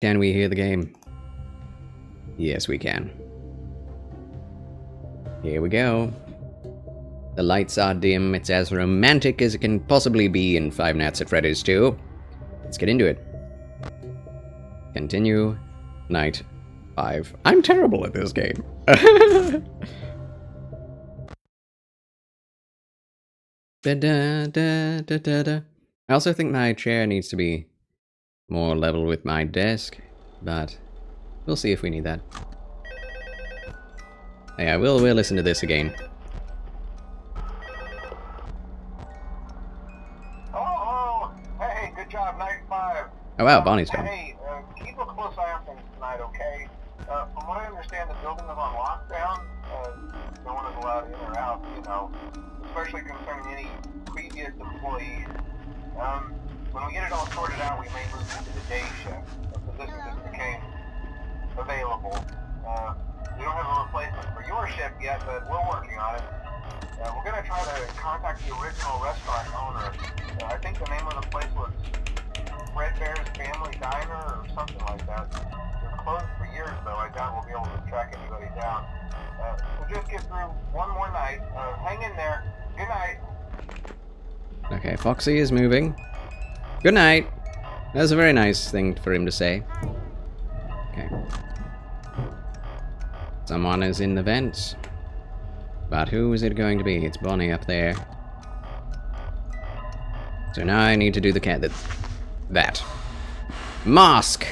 Can we hear the game? Yes, we can. Here we go. The lights are dim. It's as romantic as it can possibly be in Five Nights at Freddy's 2. Let's get into it. Continue. Night 5. I'm terrible at this game. I also think my chair needs to be more level with my desk, but we'll see if we need that. Yeah, we'll listen to this again. Oh, hey, good job, night 5. Oh wow, Bonnie's gone. Hey, keep a close eye on things tonight, okay? From what I understand, the building is on lockdown. No one is allowed in or out, you know, especially concerning any previous employees. When we get it all sorted out, we may move into the day shift. The position just became available. We don't have a replacement for your shift yet, but we're working on it. We're going to try to contact the original restaurant owner. I think the name of the place was Fredbear's Family Diner or something like that. It was closed for years, though. I doubt we'll be able to track anybody down. We'll just get through one more night. Hang in there. Good night. Okay, Foxy is moving. Good night. That's a very nice thing for him to say. Okay. Someone is in the vents. But who is it going to be? It's Bonnie up there. So now I need to do the cat that. Mask!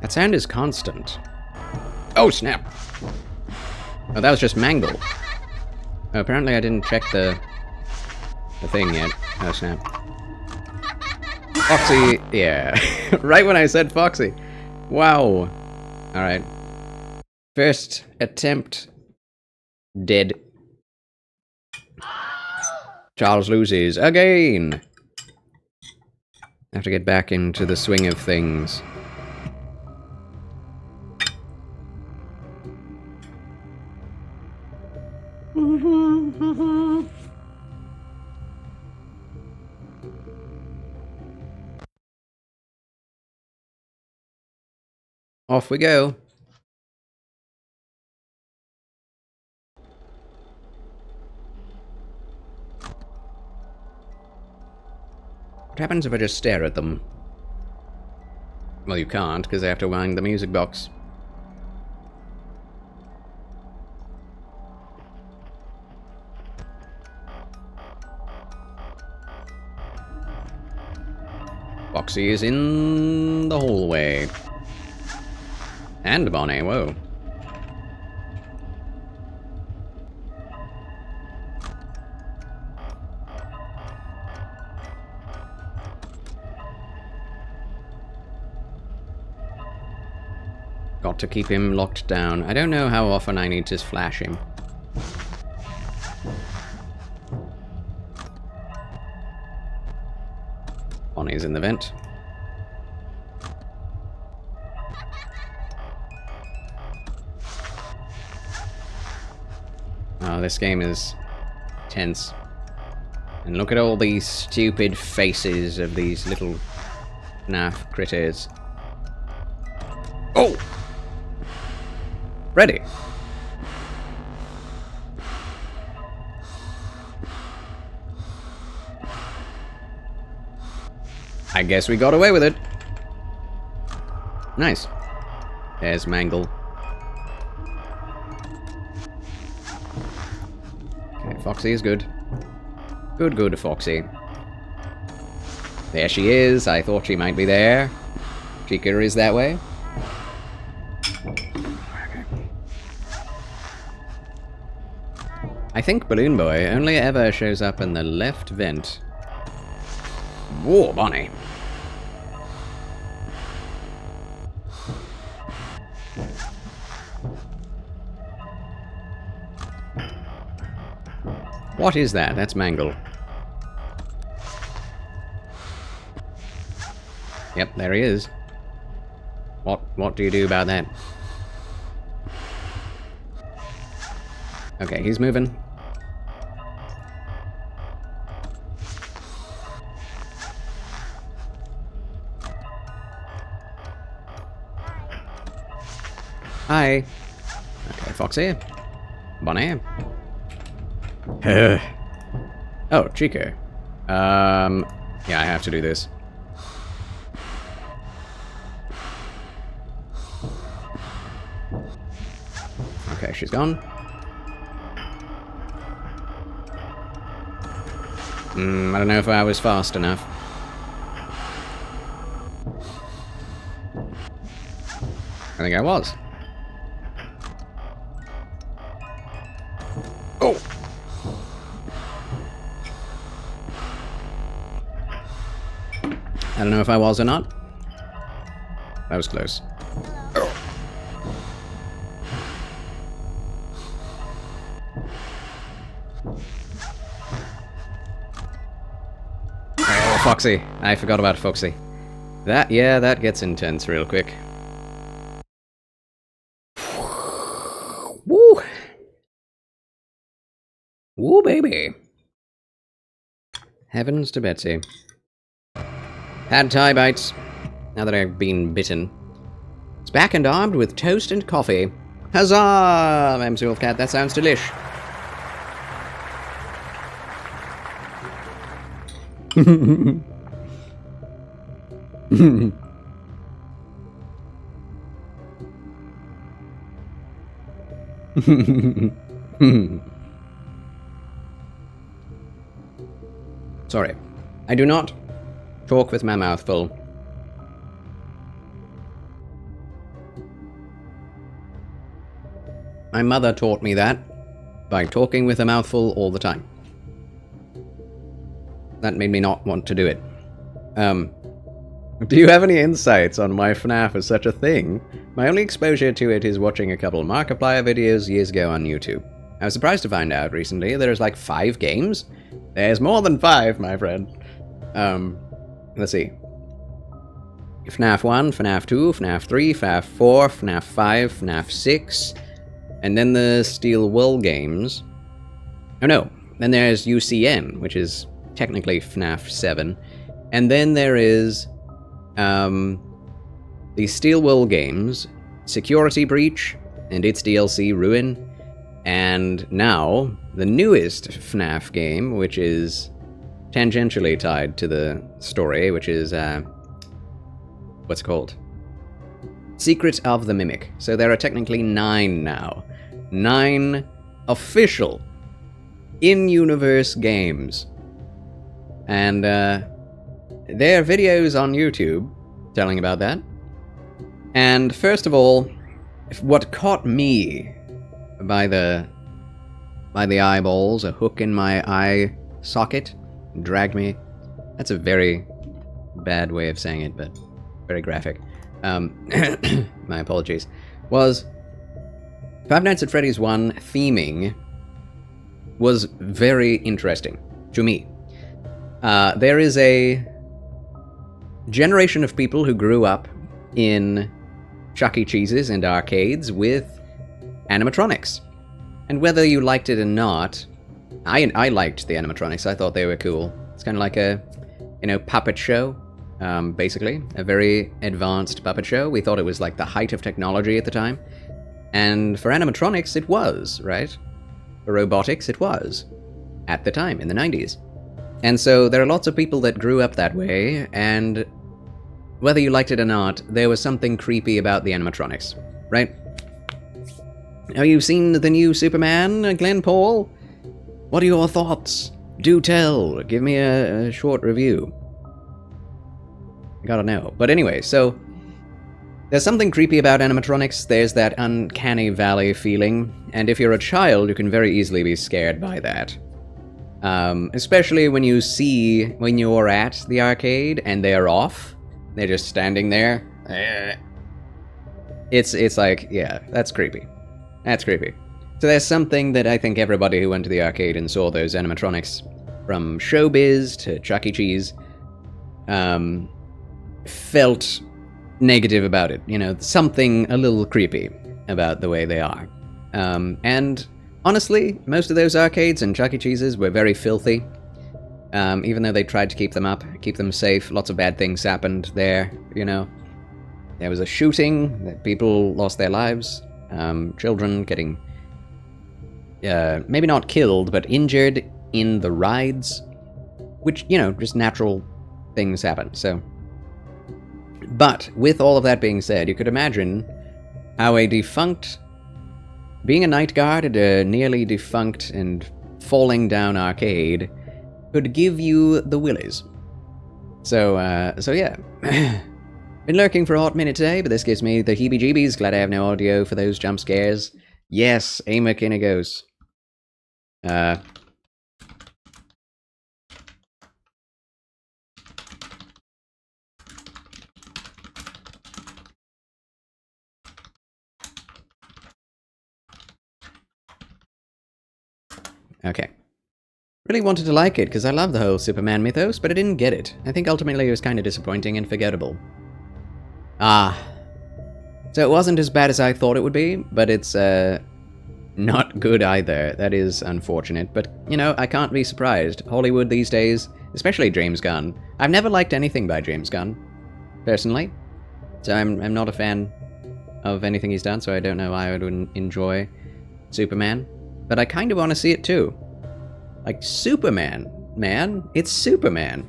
That sound is constant. Oh, snap! Oh, that was just Mangle. Oh, apparently I didn't check the thing yet. Oh, snap. Foxy, yeah. Right when I said Foxy. Wow. Alright. First attempt. Dead. Charles loses again. Have to get back into the swing of things. Off we go. What happens if I just stare at them? Well, you can't, because I have to wind the music box. Foxy is in the hallway. And Bonnie, whoa. Got to keep him locked down. I don't know how often I need to flash him. Bonnie's in the vent. Oh, this game is tense. And look at all these stupid faces of these little FNAF critters. Oh! Ready. I guess we got away with it. Nice. There's Mangle. Okay, Foxy is good. Good, Foxy. There she is. I thought she might be there. Chica is that way. I think Balloon Boy only ever shows up in the left vent. Whoa, Bonnie. What is that? That's Mangle. Yep, there he is. What do you do about that? Okay, he's moving. Hi. Okay, Foxy. Bonnie. Oh, Chico. Yeah, I have to do this. Okay, she's gone. I don't know if I was fast enough. I think I was. Oh! I don't know if I was or not. That was close. Oh. Oh, Foxy. I forgot about Foxy. That gets intense real quick. Woo! Woo, baby! Heavens to Betsy. Pad Thai bites. Now that I've been bitten. It's back and armed with toast and coffee. Huzzah! MC Wolfcat, that sounds delish. Sorry. I do not talk with my mouth full. My mother taught me that by talking with a mouthful all the time. That made me not want to do it. Do you have any insights on why FNAF is such a thing? My only exposure to it is watching a couple of Markiplier videos years ago on YouTube. I was surprised to find out recently there's like 5 games. There's more than 5, my friend. Let's see. FNAF 1, FNAF 2, FNAF 3, FNAF 4, FNAF 5, FNAF 6, and then the Steel Wool games. Oh no, then there's UCN, which is technically FNAF 7. And then there is the Steel Wool games, Security Breach, and its DLC Ruin, and now the newest FNAF game, which is tangentially tied to the story, which is, what's it called? Secret of the Mimic. So there are technically 9 now. 9 official in-universe games. And, there are videos on YouTube telling about that. And first of all, what caught me by the eyeballs, a hook in my eye socket, dragged me. That's a very bad way of saying it, but very graphic. My apologies. Was Five Nights at Freddy's 1 theming was very interesting to me. There is a generation of people who grew up in Chuck E. Cheese's and arcades with animatronics. And whether you liked it or not, I liked the animatronics. I thought they were cool. It's kind of like a, puppet show, basically. A very advanced puppet show. We thought it was like the height of technology at the time. And for animatronics, it was, right? For robotics, it was. At the time, in the 90s. And so there are lots of people that grew up that way, and whether you liked it or not, there was something creepy about the animatronics, right? Have you seen the new Superman, Glenn Paul? What are your thoughts? Do tell. Give me a short review. I gotta know. But anyway, so there's something creepy about animatronics. There's that uncanny valley feeling, and if you're a child, you can very easily be scared by that. Especially when you're at the arcade and they're off. They're just standing there. It's like, yeah, that's creepy. That's creepy. So there's something that I think everybody who went to the arcade and saw those animatronics, from Showbiz to Chuck E. Cheese, felt negative about it. Something a little creepy about the way they are. And honestly, most of those arcades and Chuck E. Cheese's were very filthy. Even though they tried to keep them up, keep them safe, lots of bad things happened there, There was a shooting, that people lost their lives. children getting, maybe not killed, but injured in the rides, which, you know, just natural things happen, so. But, with all of that being said, you could imagine how being a night guard at a nearly defunct and falling down arcade could give you the willies. So yeah. Been lurking for a hot minute today, but this gives me the heebie-jeebies. Glad I have no audio for those jump scares. Yes, A. McKinnigos. Okay. Really wanted to like it, because I love the whole Superman mythos, but I didn't get it. I think ultimately it was kind of disappointing and forgettable. Ah. So it wasn't as bad as I thought it would be, but it's, not good either. That is unfortunate, but, you know, I can't be surprised. Hollywood these days, especially James Gunn. I've never liked anything by James Gunn, personally. So I'm not a fan of anything he's done, so I don't know why I would enjoy Superman. But I kind of want to see it too. Like, Superman, man. It's Superman.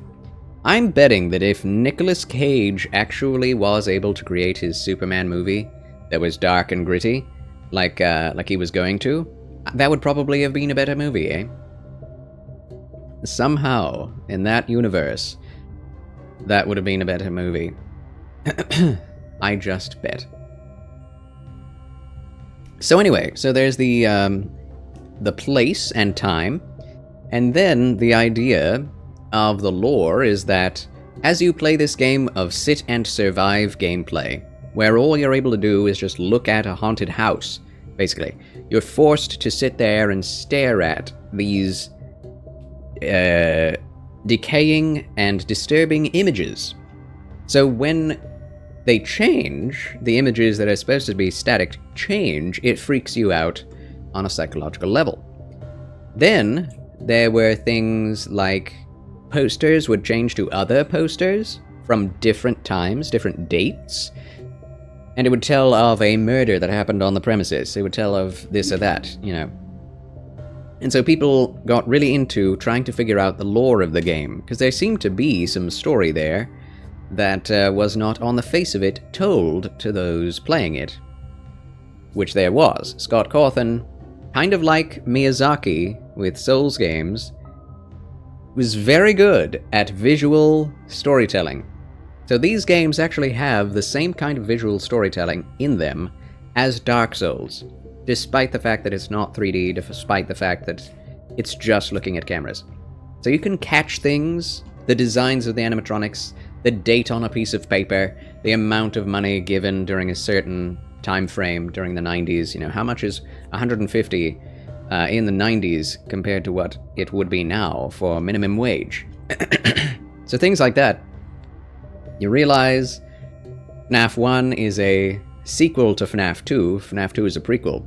I'm betting that if Nicolas Cage actually was able to create his Superman movie that was dark and gritty, like he was going to, that would probably have been a better movie, eh? Somehow, in that universe, that would have been a better movie. I just bet. So anyway, so there's the place and time, and then the idea of the lore is that as you play this game of sit and survive gameplay, where all you're able to do is just look at a haunted house, basically, you're forced to sit there and stare at these decaying and disturbing images. So when they change, the images that are supposed to be static change, it freaks you out on a psychological level. Then there were things like posters would change to other posters from different times, different dates, and it would tell of a murder that happened on the premises. It would tell of this or that, you know. And so people got really into trying to figure out the lore of the game, because there seemed to be some story there that was not on the face of it told to those playing it. Which there was. Scott Cawthon, kind of like Miyazaki with Souls games, was very good at visual storytelling. So these games actually have the same kind of visual storytelling in them as Dark Souls, despite the fact that it's not 3D, despite the fact that it's just looking at cameras. So you can catch things, the designs of the animatronics, the date on a piece of paper, the amount of money given during a certain time frame during the 90s, you know, how much is 150 in the 90s compared to what it would be now for minimum wage. So things like that. You realize FNAF 1 is a sequel to FNAF 2. FNAF 2 is a prequel.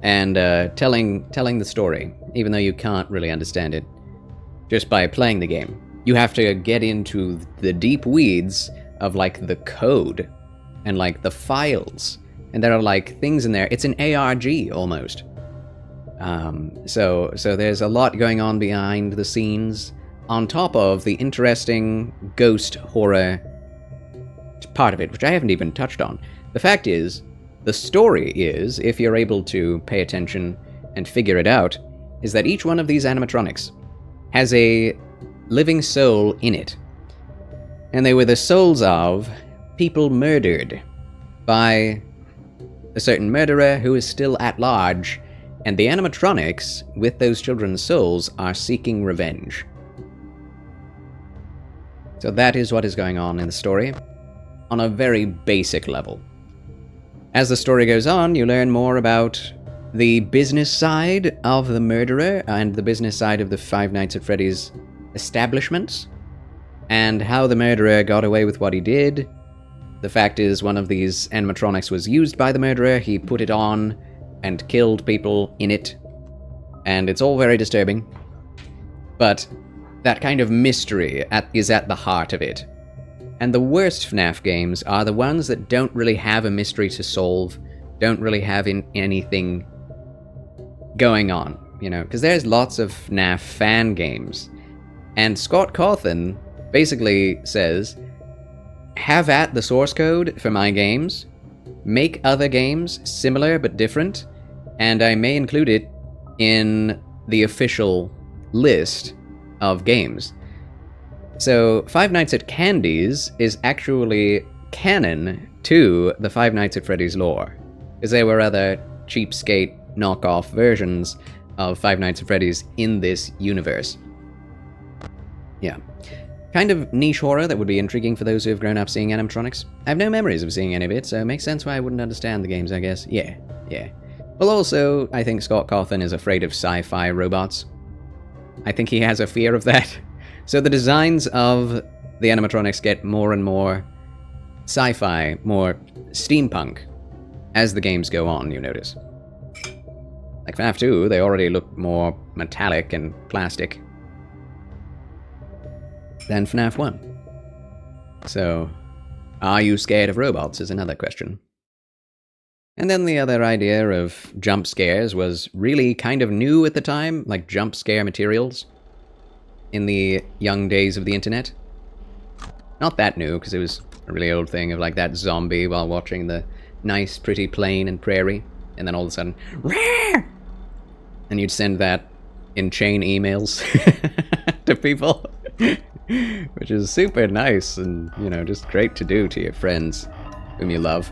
And telling the story, even though you can't really understand it just by playing the game. You have to get into the deep weeds of, like, the code and, like, the files. And there are, like, things in there. It's an ARG, almost. So there's a lot going on behind the scenes, on top of the interesting ghost horror part of it, which I haven't even touched on. The fact is, the story is, if you're able to pay attention and figure it out, is that each one of these animatronics has a living soul in it. And they were the souls of people murdered by a certain murderer who is still at large, and the animatronics, with those children's souls, are seeking revenge. So that is what is going on in the story, on a very basic level. As the story goes on, you learn more about the business side of the murderer and the business side of the Five Nights at Freddy's establishments, and how the murderer got away with what he did. The fact is, one of these animatronics was used by the murderer, he put it on and killed people in it, and it's all very disturbing. But that kind of mystery is at the heart of it. And the worst FNAF games are the ones that don't really have a mystery to solve, don't really have anything going on, you know, because there's lots of FNAF fan games. And Scott Cawthon basically says, have at the source code for my games, make other games similar but different, and I may include it in the official list of games. So Five Nights at Candy's is actually canon to the Five Nights at Freddy's lore, because there were other cheapskate knockoff versions of Five Nights at Freddy's in this universe. Yeah. Kind of niche horror that would be intriguing for those who have grown up seeing animatronics. I have no memories of seeing any of it, so it makes sense why I wouldn't understand the games, I guess. Yeah. Well, also, I think Scott Cawthon is afraid of sci-fi robots. I think he has a fear of that. So the designs of the animatronics get more and more sci-fi, more steampunk, as the games go on, you notice. Like FNAF 2, they already look more metallic and plastic than FNAF 1. So, are you scared of robots is another question. And then the other idea of jump scares was really kind of new at the time, like jump scare materials in the young days of the internet. Not that new, because it was a really old thing of like that zombie while watching the nice pretty plain and prairie, and then all of a sudden, Rah! And you'd send that in chain emails to people, which is super nice and, you know, just great to do to your friends whom you love.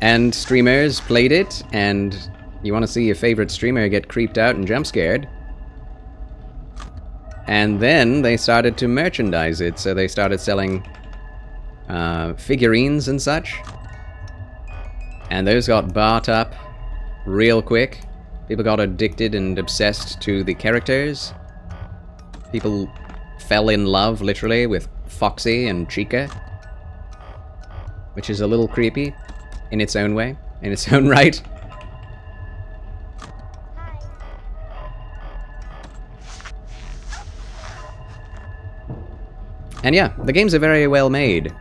And streamers played it, and you want to see your favorite streamer get creeped out and jump scared. And then they started to merchandise it, so they started selling figurines and such. And those got bought up real quick. People got addicted and obsessed to the characters. People fell in love, literally, with Foxy and Chica, which is a little creepy in its own way, in its own right. And yeah, the games are very well made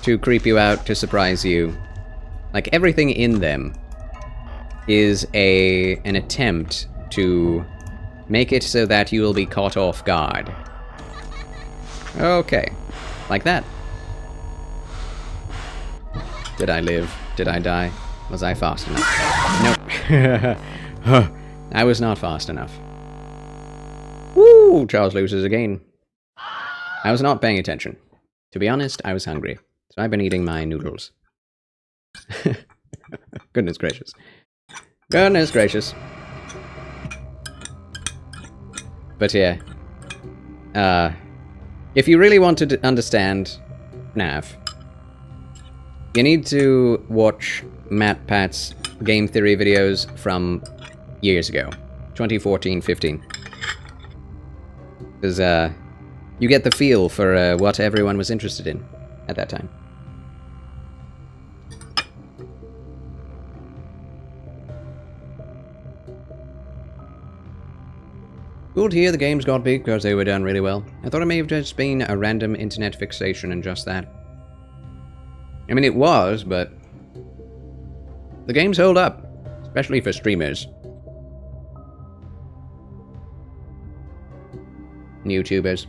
to creep you out, to surprise you. Like, everything in them is an attempt to make it so that you will be caught off guard. Okay, like that. Did I live? Did I die? Was I fast enough? Nope. I was not fast enough. Woo! Charles loses again. I was not paying attention. To be honest, I was hungry. So I've been eating my noodles. Goodness gracious. Goodness gracious. But yeah. If you really want to understand FNAF, you need to watch Matt Pat's game theory videos from years ago. 2014-15. Because, you get the feel for what everyone was interested in at that time. Cool to hear the games got big because they were done really well. I thought it may have just been a random internet fixation and just that. I mean, it was, but the games hold up, especially for streamers. YouTubers.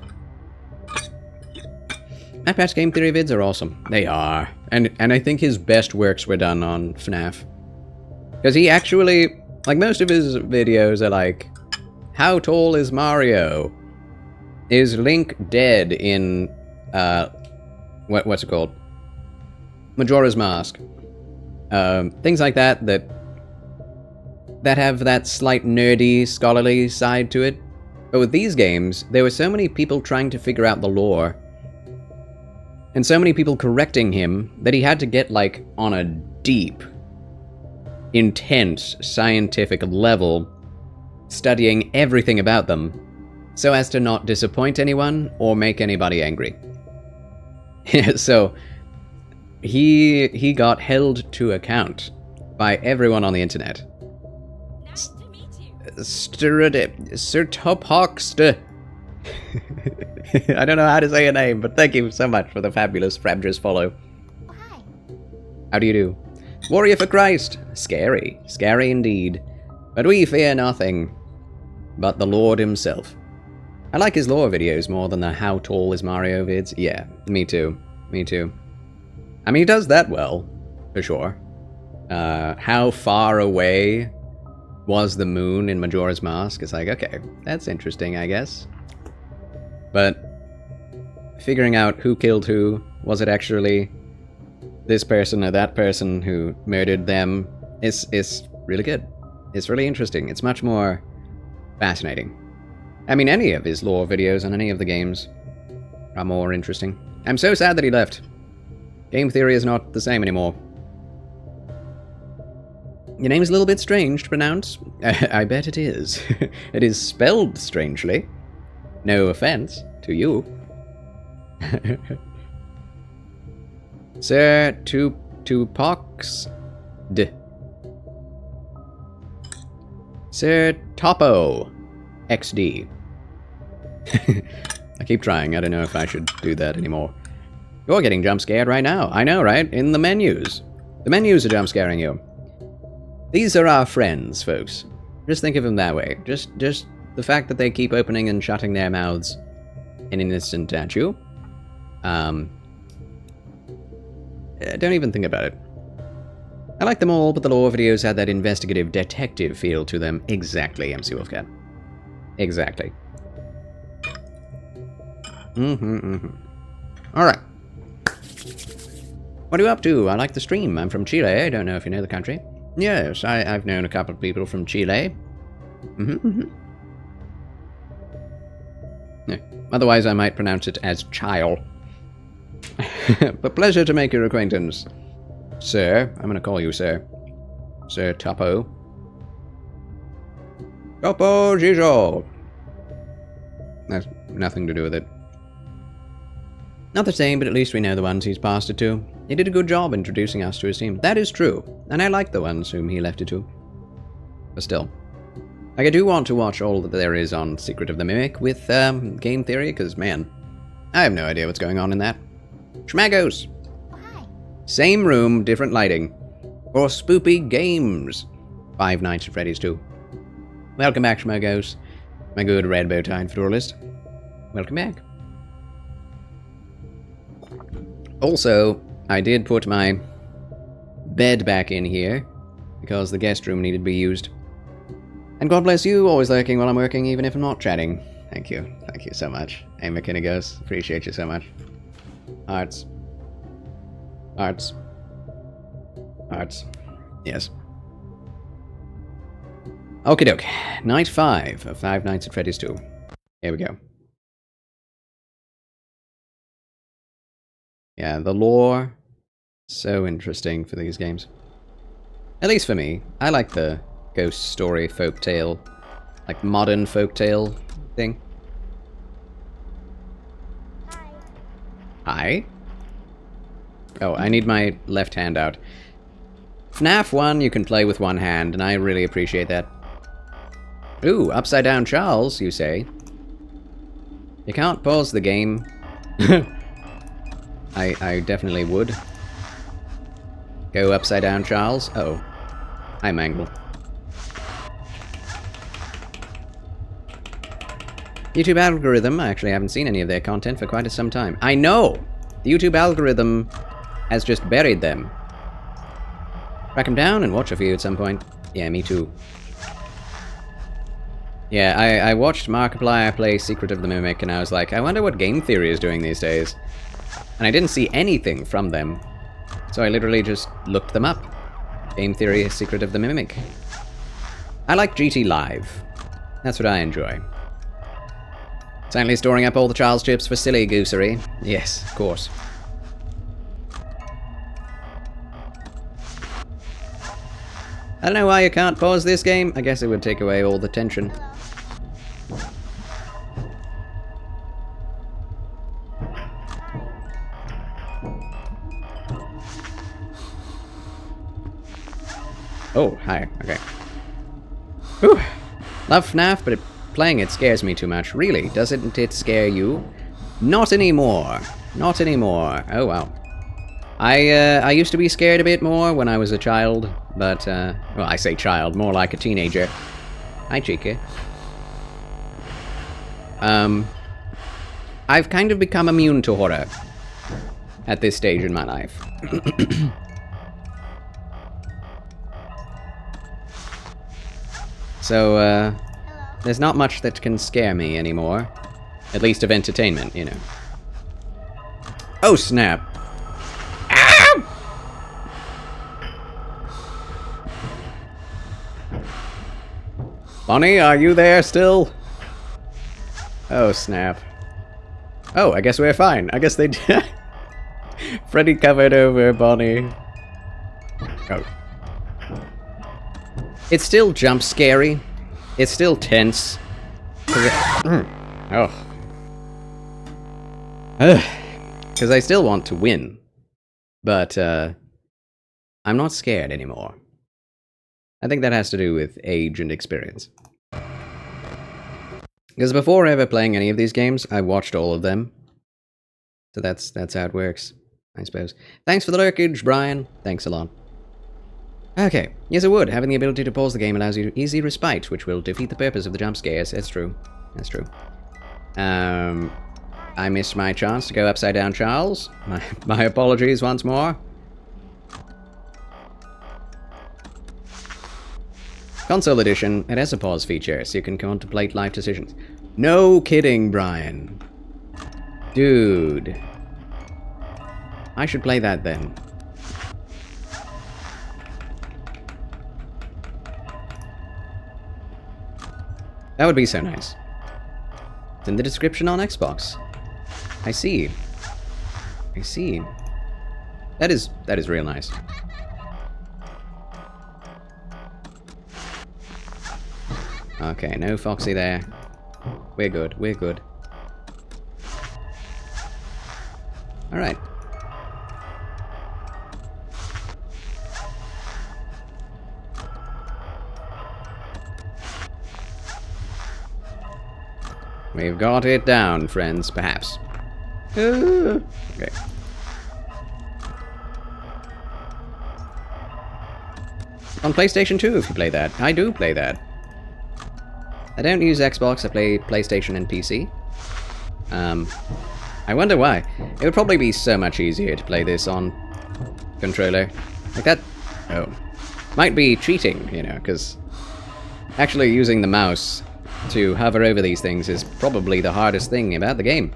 Matt Pat's game theory vids are awesome. They are. And I think his best works were done on FNAF. Because he actually, like, most of his videos are like, how tall is Mario? Is Link dead in, what's it called? Majora's Mask. Things like that have that slight nerdy, scholarly side to it. But with these games, there were so many people trying to figure out the lore, and so many people correcting him, that he had to get, like, on a deep, intense, scientific level, studying everything about them, so as to not disappoint anyone or make anybody angry. So, he got held to account by everyone on the internet. Nice to meet you. Sir Tophoxter. I don't know how to say your name, but thank you so much for the fabulous Frabjous follow. How do you do? Warrior for Christ! Scary. Scary indeed. But we fear nothing but the Lord himself. I like his lore videos more than the how tall is Mario vids. Yeah, me too. Me too. I mean, he does that well, for sure. How far away was the moon in Majora's Mask? It's like, okay, that's interesting, I guess. But figuring out who killed who, was it actually this person or that person who murdered them, is really good. It's really interesting. It's much more fascinating. I mean, any of his lore videos on any of the games are more interesting. I'm so sad that he left. Game theory is not the same anymore. Your name's a little bit strange to pronounce. I bet it is. It is spelled strangely. No offense to you. Sir Tupox D. Sir Topo XD. I keep trying. I don't know if I should do that anymore. You're getting jump scared right now. I know, right? In the menus. The menus are jump scaring you. These are our friends, folks. Just think of them that way. Just the fact that they keep opening and shutting their mouths in an instant at you. Don't even think about it. I like them all, but the lore videos had that investigative detective feel to them. Exactly, MC Wolfcat. Exactly. Alright. What are you up to? I like the stream. I'm from Chile. I don't know if you know the country. Yes, I've known a couple of people from Chile. Yeah. Otherwise, I might pronounce it as Chile. But pleasure to make your acquaintance. Sir, I'm gonna call you sir. Sir Topo. Topo Gijo! That's nothing to do with it. Not the same, but at least we know the ones he's passed it to. He did a good job introducing us to his team. That is true, and I like the ones whom he left it to. But still. Like, I do want to watch all that there is on Secret of the Mimic with Game Theory, because, man, I have no idea what's going on in that. Schmagos! Hi. Same room, different lighting. For spoopy games. Five Nights at Freddy's 2. Welcome back, Schmagos. My good red bow-tied fedoralist. Welcome back. Also, I did put my bed back in here, because the guest room needed to be used. And God bless you, always lurking while I'm working, even if I'm not chatting. Thank you. Thank you so much. Hey, McKinnegos. Appreciate you so much. Hearts. Hearts. Hearts. Yes. Okie doke. Night 5 of Five Nights at Freddy's 2. Here we go. Yeah, the lore, so interesting for these games. At least for me. I like the ghost story, folktale, like modern folktale thing. Hi. Hi? Oh, I need my left hand out. FNAF 1 you can play with one hand, and I really appreciate that. Ooh, Upside Down Charles, you say? You can't pause the game. I definitely would. Go Upside Down Charles. Oh. Hi, Mangle. YouTube algorithm, I actually haven't seen any of their content for quite some time. I know! The YouTube algorithm has just buried them. Track them down and watch a few at some point. Yeah, me too. Yeah, I watched Markiplier play Secret of the Mimic, and I was like, I wonder what Game Theory is doing these days. And I didn't see anything from them. So I literally just looked them up. Game Theory, Secret of the Mimic. I like GT Live. That's what I enjoy. Silently storing up all the Charles chips for silly goosery. Yes, of course. I don't know why you can't pause this game. I guess it would take away all the tension. Oh, hi. Okay. Whew. Love FNAF, but playing it scares me too much. Really? Doesn't it scare you? Not anymore. Not anymore. Oh, wow. I used to be scared a bit more when I was a child, but, well, I say child, more like a teenager. Hi, Chica. I've kind of become immune to horror at this stage in my life. So, there's not much that can scare me anymore. At least of entertainment, you know. Oh, snap. Ow! Bonnie, are you there still? Oh, snap. Oh, I guess we're fine. I guess they did. Freddy covered over Bonnie. Oh. It's still jump scary. It's still tense. Oh. Because I still want to win. But, I'm not scared anymore. I think that has to do with age and experience. Because before ever playing any of these games, I watched all of them. So that's how it works, I suppose. Thanks for the lurkage, Brian. Thanks a lot. Okay, yes it would. Having the ability to pause the game allows you easy respite, which will defeat the purpose of the jump scares. That's true. That's true. I missed my chance to go upside down, Charles. My apologies once more. Console edition, it has a pause feature, so you can contemplate life decisions. No kidding, Brian. Dude. I should play that then. That would be so nice. It's in the description on Xbox. I see. I see. That is real nice. Okay, no Foxy there. We're good, we're good. Alright. We've got it down, friends, perhaps. Okay. On PlayStation 2, if you play that. I do play that. I don't use Xbox, I play PlayStation and PC. I wonder why. It would probably be so much easier to play this on controller. Like that... Oh. Might be cheating, you know, because actually using the mouse to hover over these things is probably the hardest thing about the game.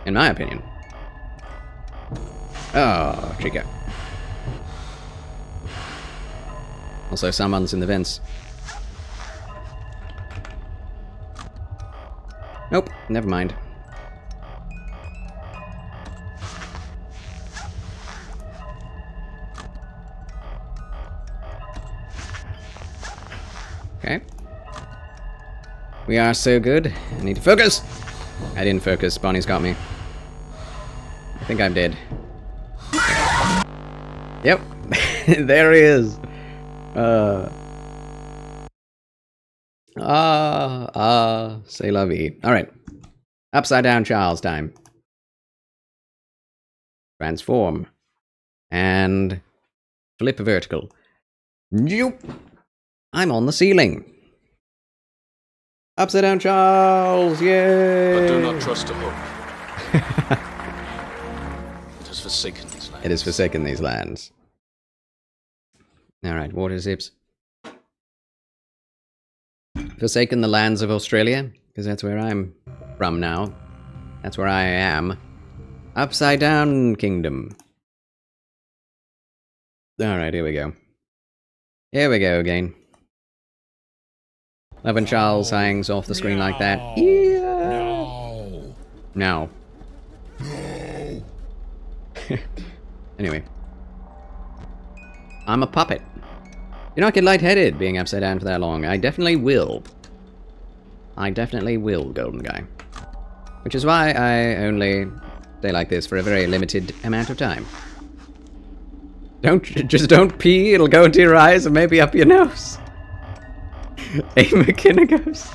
In my opinion. Oh, Chica. Also, someone's in the vents. Nope, never mind. Okay. We are so good. I need to focus! I didn't focus. Bonnie's got me. I think I'm dead. Yep. There he is. C'est la vie. Alright. Upside down Charles time. Transform. And flip vertical. Nope. I'm on the ceiling. Upside down Charles, yay! But do not trust to hope. It has forsaken these lands. It has forsaken these lands. Alright, water zips. Forsaken the lands of Australia, because that's where I'm from now. That's where I am. Upside down kingdom. Alright, here we go. Here we go again. Love when Charles hangs off the screen like that. Yeah. No. Anyway. I'm a puppet. Do not get lightheaded being upside down for that long. I definitely will. I definitely will, Golden Guy. Which is why I only stay like this for a very limited amount of time. Just don't pee, it'll go into your eyes and maybe up your nose. A McKenna goes.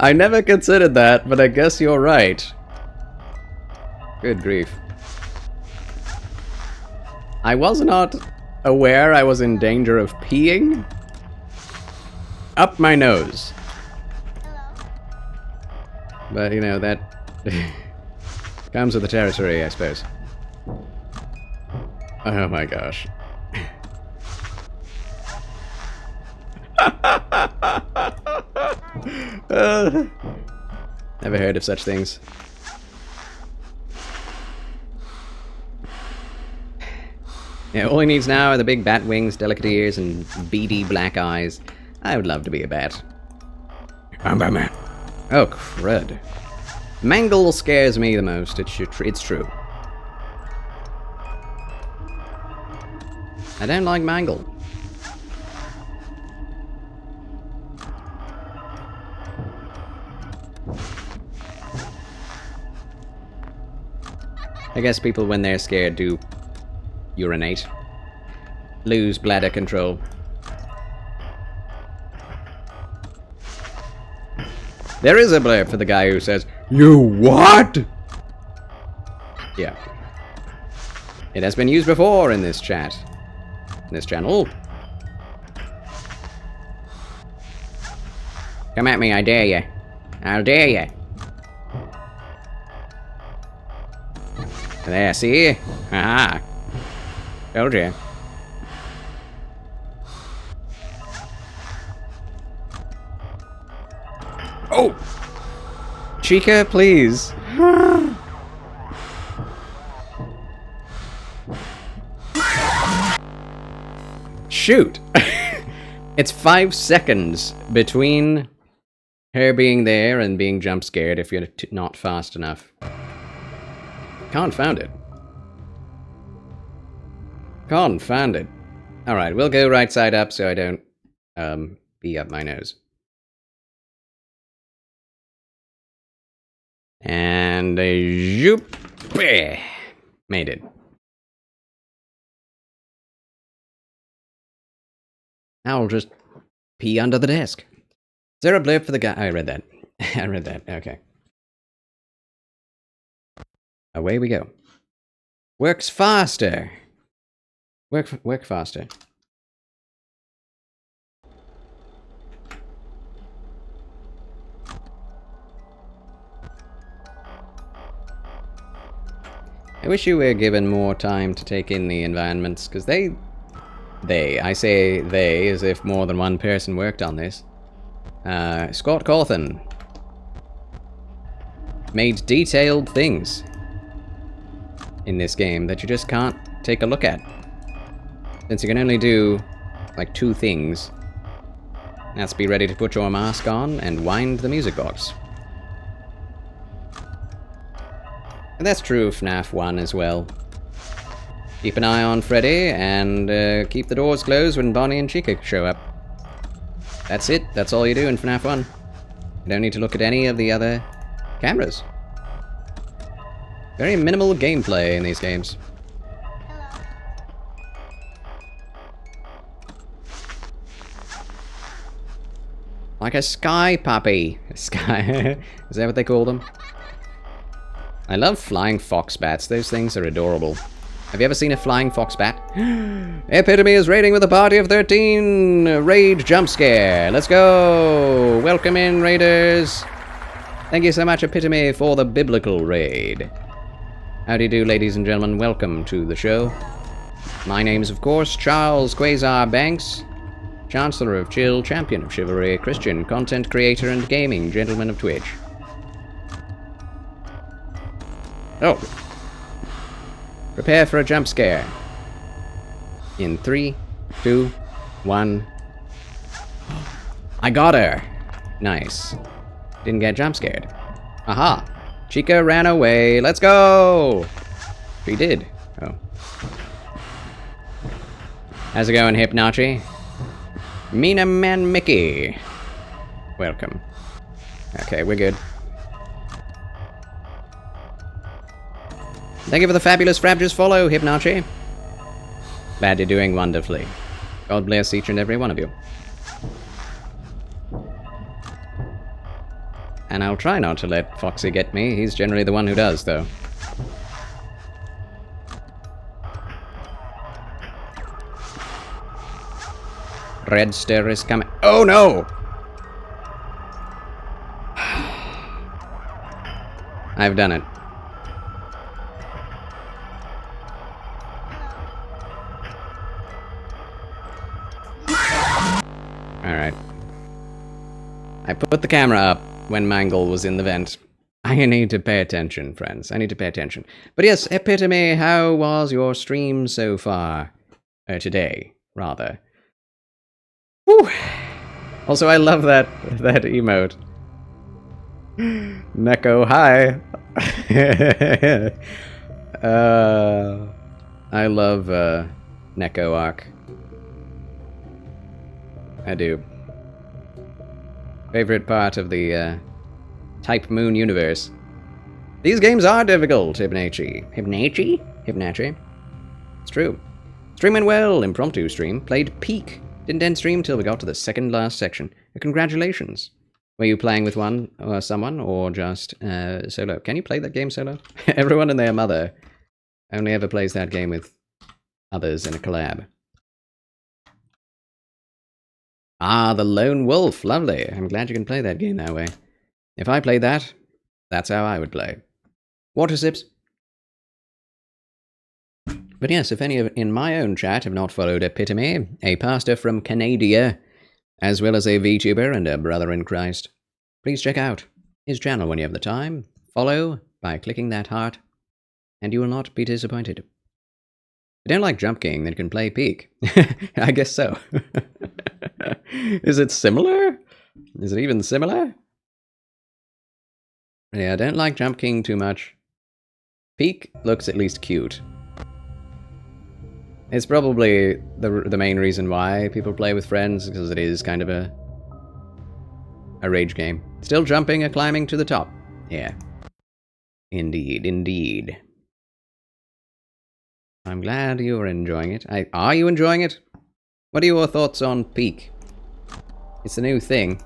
I never considered that, but I guess you're right. Good grief. I was not aware I was in danger of peeing. Up my nose. But, you know, that comes with the territory, I suppose. Oh my gosh. Never heard of such things. Yeah, all he needs now are the big bat wings, delicate ears, and beady black eyes. I would love to be a bat. I'm Batman. Oh, crud. Mangle scares me the most. It's true. I don't like Mangle. I guess people, when they're scared, do urinate. Lose bladder control. There is a blurb for the guy who says, "You what?" Yeah. It has been used before in this chat. In this channel. Come at me, I dare you. I'll dare you. There, see? Haha. Told you. Oh! Chica, please. Shoot! It's 5 seconds between her being there and being jump scared if you're not fast enough. Confound it. Confound it. Alright, we'll go right side up so I don't be up my nose. And zoop! Made it. Now I'll just pee under the desk. Is there a blurb for the guy? I read that. I read that. Okay. Away we go. Works faster. Work faster. I wish you were given more time to take in the environments, because I say they as if more than one person worked on this. Scott Cawthon made detailed things in this game that you just can't take a look at. Since you can only do, like, 2 things. That's be ready to put your mask on and wind the music box. And that's true of FNAF 1 as well. Keep an eye on Freddy, and keep the doors closed when Bonnie and Chica show up. That's it. That's all you do in FNAF 1. You don't need to look at any of the other cameras. Very minimal gameplay in these games. Like a sky puppy. Sky. Is that what they call them? I love flying fox bats. Those things are adorable. Have you ever seen a flying fox bat? Epitome is raiding with a party of 13. Raid jump scare. Let's go. Welcome in, raiders. Thank you so much, Epitome, for the biblical raid. How do you do, ladies and gentlemen? Welcome to the show. My name is, of course, Charles Quasar Banks, Chancellor of Chill, Champion of Chivalry, Christian, Content Creator, and Gaming Gentleman of Twitch. Oh. Prepare for a jump scare. In 3, 2, 1. I got her! Nice. Didn't get jump scared. Aha! Chica ran away. Let's go! She did. Oh. How's it going, Hypnachi? Mina Man Mickey. Welcome. Okay, we're good. Thank you for the fabulous Frabjous follow, Hypnachi. Glad you're doing wonderfully. God bless each and every one of you. And I'll try not to let Foxy get me. He's generally the one who does, though. Red stair is coming. Oh no! I've done it. Alright. I put the camera up when Mangle was in the vent. I need to pay attention, friends. I need to pay attention. But yes, Epitome, how was your stream so far? Today, rather. Whew. Also, I love that emote. Neko, hi. I love Neko Arc. I do. Favorite part of the Type Moon universe. These games are difficult, Hibnachi. Hibnachi? It's true. Streaming well, impromptu stream. Played Peak. Didn't end stream till we got to the second last section. Congratulations. Were you playing with one or someone, or just solo? Can you play that game solo? Everyone and their mother only ever plays that game with others in a collab. Ah, the Lone Wolf. Lovely. I'm glad you can play that game that way. If I played that, that's how I would play. Water sips. But yes, if any in my own chat have not followed Epitome, a pastor from Canada, as well as a VTuber and a brother in Christ, please check out his channel when you have the time. Follow by clicking that heart, and you will not be disappointed. I don't like Jump King that can play Peak. I guess so. Is it similar? Is it even similar? Yeah, I don't like Jump King too much. Peak looks at least cute. It's probably the main reason why people play with friends, because it is kind of a rage game. Still jumping and climbing to the top. Yeah. Indeed, indeed. I'm glad you're enjoying it. Are you enjoying it? What are your thoughts on Peak? It's a new thing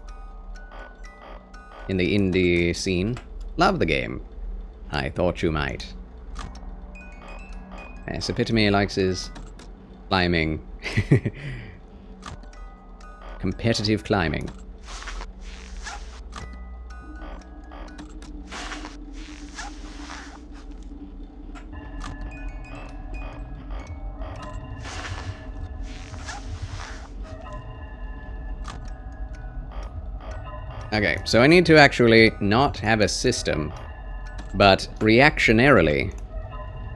in the indie scene. Love the game. I thought you might. Yes, Epitome likes his climbing. Competitive climbing. Okay, so I need to actually not have a system, but reactionarily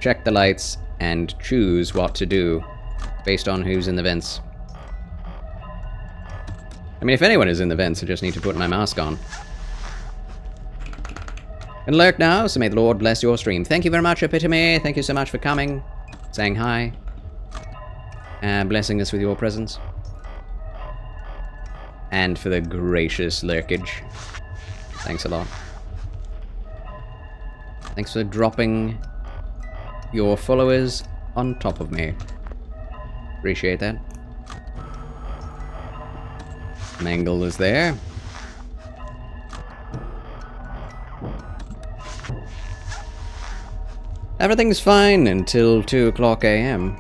check the lights and choose what to do based on who's in the vents. I mean, if anyone is in the vents, I just need to put my mask on. And lurk now, so may the Lord bless your stream. Thank you very much, Epitome. Thank you so much for coming, saying hi, blessing us with your presence. And for the gracious lurkage. Thanks a lot. Thanks for dropping your followers on top of me. Appreciate that. Mangle is there. Everything's fine until 2 o'clock a.m.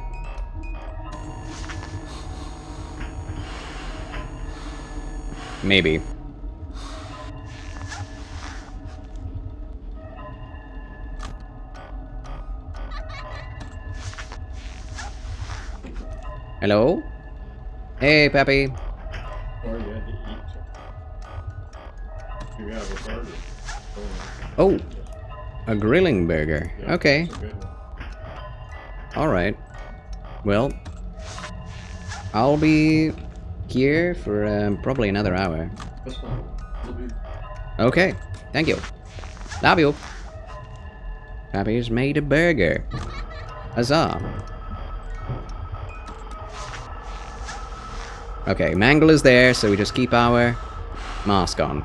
Maybe. Hello? Hey, Pappy. Or you had to eat. You have a burger. Oh, a grilling burger. Yeah, Okay. that's a good one. Alright. Well, I'll be here for probably another hour. That's fine. It'll be Okay, thank you. Love you. Pappy's made a burger. Huzzah. Okay, Mangle is there, so we just keep our mask on.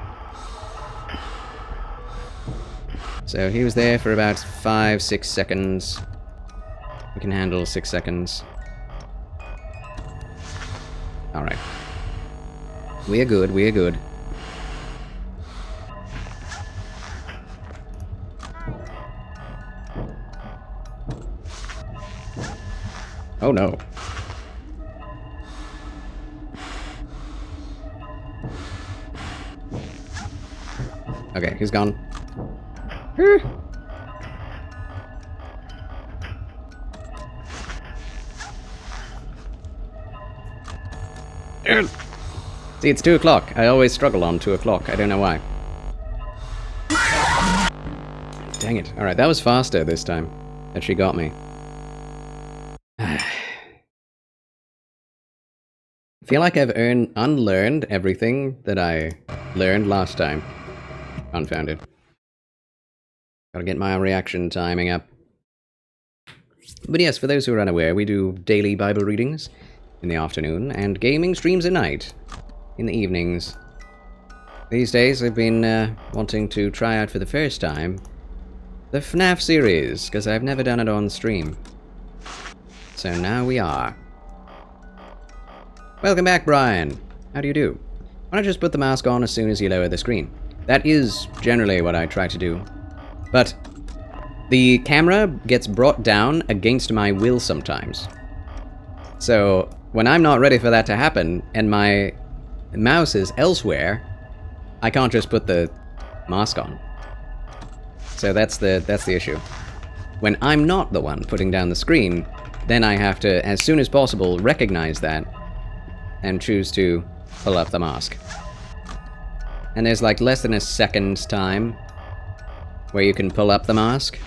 So he was there for about 5-6 seconds. We can handle 6 seconds. Alright. We are good, we are good. Oh no. Okay, he's gone. See, it's 2 o'clock. I always struggle on 2 o'clock. I don't know why. Dang it. Alright, that was faster this time. That she got me. I feel like I've unlearned everything that I learned last time. Confounded. Gotta get my reaction timing up. But yes, for those who are unaware, we do daily Bible readings in the afternoon, and gaming streams at night, in the evenings. These days I've been wanting to try out for the first time the FNAF series, because I've never done it on stream. So now we are. Welcome back, Brian. How do you do? Why not just put the mask on as soon as you lower the screen? That is generally what I try to do. But the camera gets brought down against my will sometimes. So when I'm not ready for that to happen, and my mouse is elsewhere, I can't just put the mask on. So that's the issue. When I'm not the one putting down the screen, then I have to, as soon as possible, recognize that and choose to pull up the mask. And there's like less than a second's time where you can pull up the mask.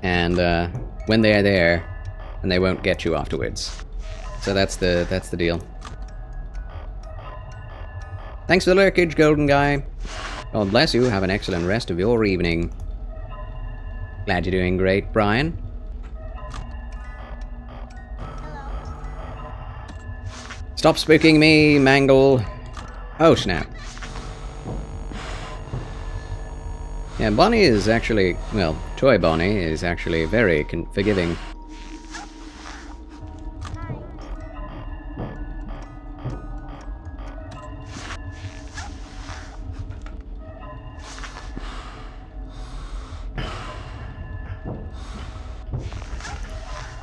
And when they're there, and they won't get you afterwards. So that's the deal. Thanks for the lurkage, Golden Guy. God bless you. Have an excellent rest of your evening. Glad you're doing great, Brian. Stop spooking me, Mangle. Oh, snap. Yeah, Bonnie is actually, well, Toy Bonnie is actually very forgiving.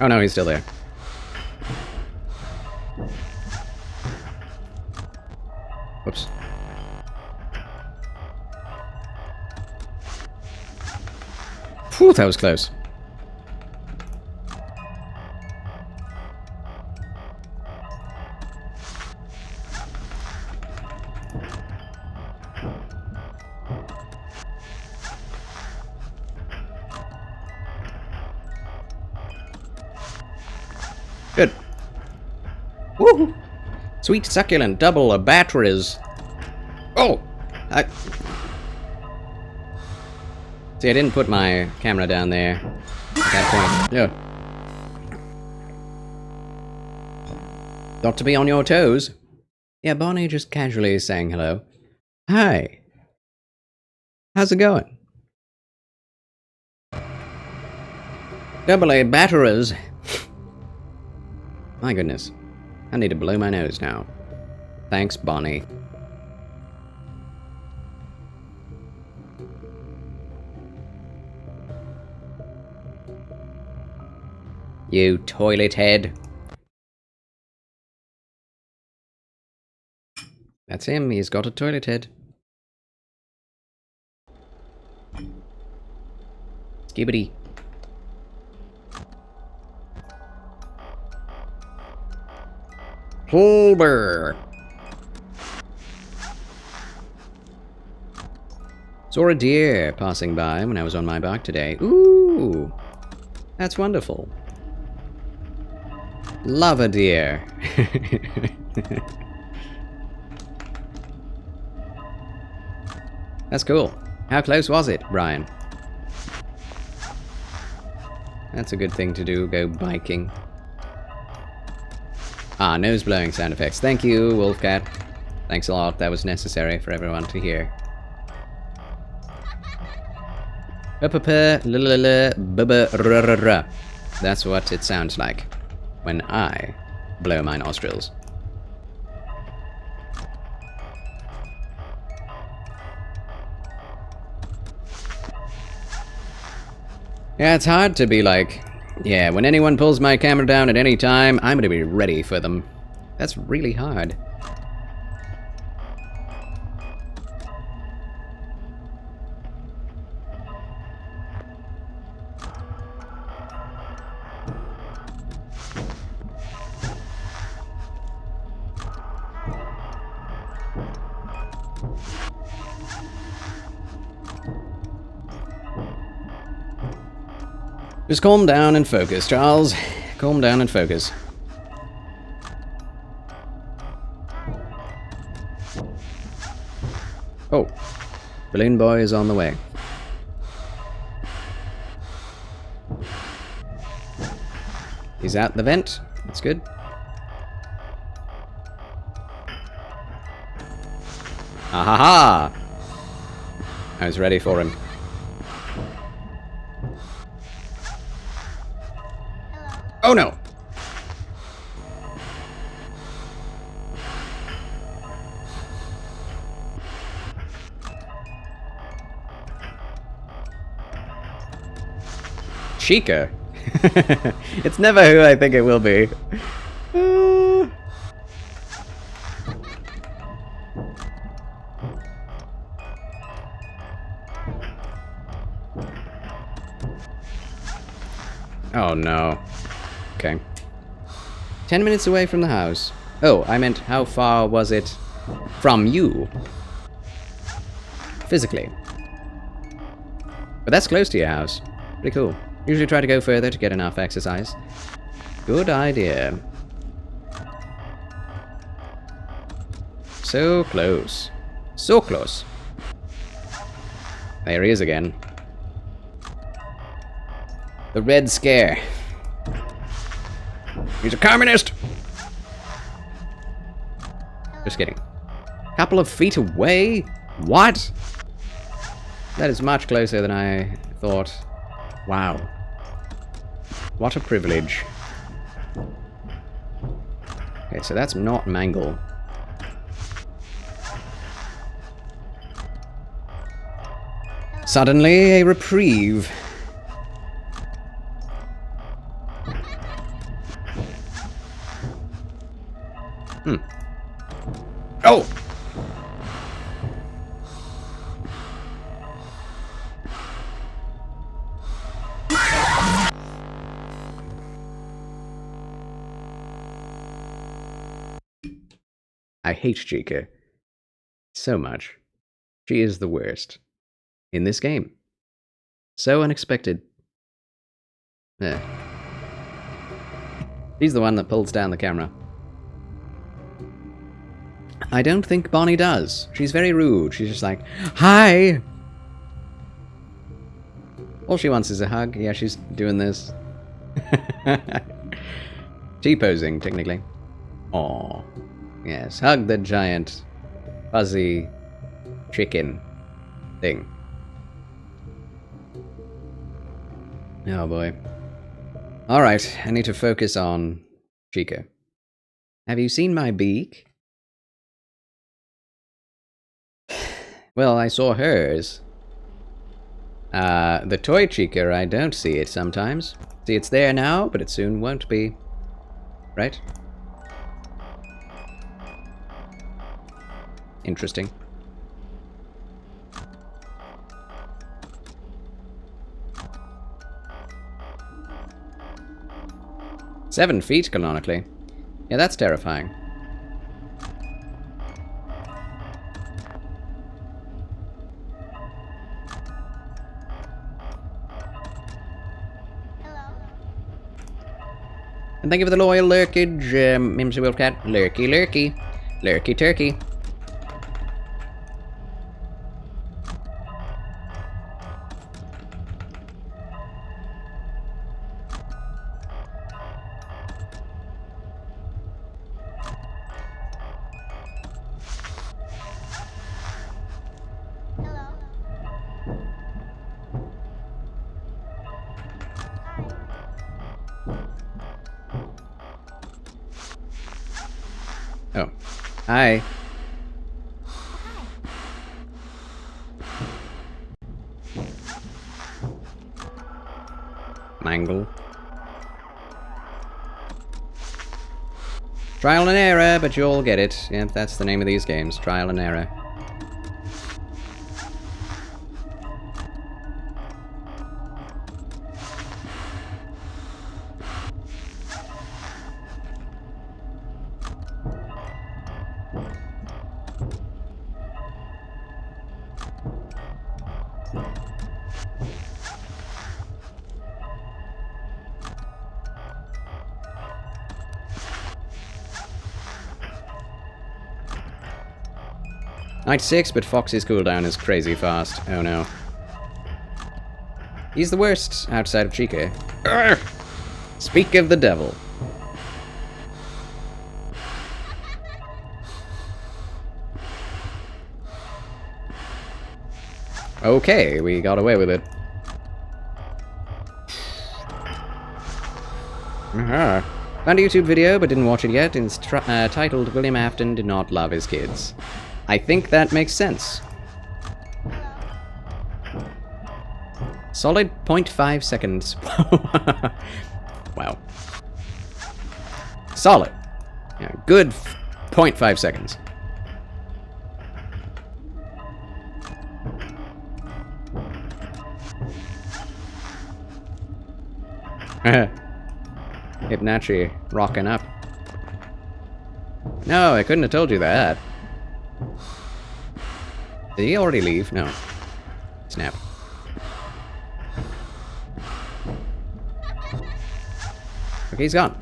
Oh no, he's still there. Whoops. Phew, that was close. Good. Woo! Sweet succulent double of batteries. Oh! See, I didn't put my camera down there at that point. No. Got to be on your toes. Yeah, Bonnie just casually saying hello. Hi. How's it going? Double A batteries. My goodness. I need to blow my nose now. Thanks, Bonnie. You toilet head. That's him, he's got a toilet head. Skibbity. Holber. Saw a deer passing by when I was on my bike today. Ooh, that's wonderful. Love a deer. That's cool. How close was it, Brian? That's a good thing to do, go biking. Ah, nose blowing sound effects. Thank you, Wolfcat. Thanks a lot, that was necessary for everyone to hear. That's what it sounds like when I blow my nostrils. Yeah, it's hard to be like Yeah, when anyone pulls my camera down at any time, I'm gonna be ready for them. That's really hard. Just calm down and focus, Charles. Calm down and focus. Oh, Balloon Boy is on the way. He's at the vent. That's good. Ahaha! I was ready for him. Oh no! Chica. It's never who I think it will be. Oh no. Okay. 10 minutes away from the house. Oh, I meant how far was it from you? Physically. But that's close to your house. Pretty cool. Usually try to go further to get enough exercise. Good idea. So close. So close. There he is again. The Red Scare. He's a communist! Just kidding. Couple of feet away? What? That is much closer than I thought. Wow. What a privilege. Okay, so that's not Mangle. Suddenly, a reprieve. Oh! I hate Chica so much. She is the worst in this game. So unexpected. Yeah. She's the one that pulls down the camera. I don't think Bonnie does. She's very rude. She's just like, hi! All she wants is a hug. Yeah, she's doing this. T-posing, technically. Aww. Yes, hug the giant, fuzzy chicken thing. Oh boy. Alright, I need to focus on Chica. Have you seen my beak? Well, I saw hers. The toy Chica, I don't see it sometimes. See, it's there now, but it soon won't be. Right? Interesting. "7 feet, canonically. Yeah, that's terrifying. And thank you for the loyal lurkage, Mimsy Wolfcat. Lurky, lurky. Lurky turkey. Oh. Hi. Mangle. Trial and error, but you'll get it. Yep, that's the name of these games. Trial and error. Night 6, but Foxy's cooldown is crazy fast. Oh no. He's the worst outside of Chica. Urgh! Speak of the devil. Okay, we got away with it. Found a YouTube video, but didn't watch it yet. It's titled William Afton Did Not Love His Kids. I think that makes sense. Solid 0.5 seconds. Wow. Solid. Yeah, good 0.5 seconds. Hypnachi rocking up. No, I couldn't have told you that. Did he already leave? No. Snap. Okay, he's gone.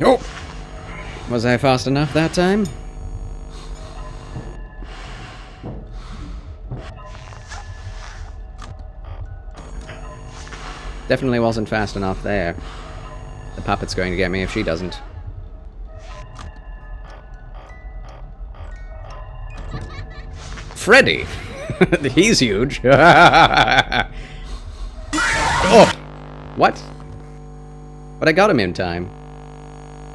Oh! Was I fast enough that time? Definitely wasn't fast enough there. The puppet's going to get me if she doesn't. Freddy! He's huge. Oh! What? But I got him in time.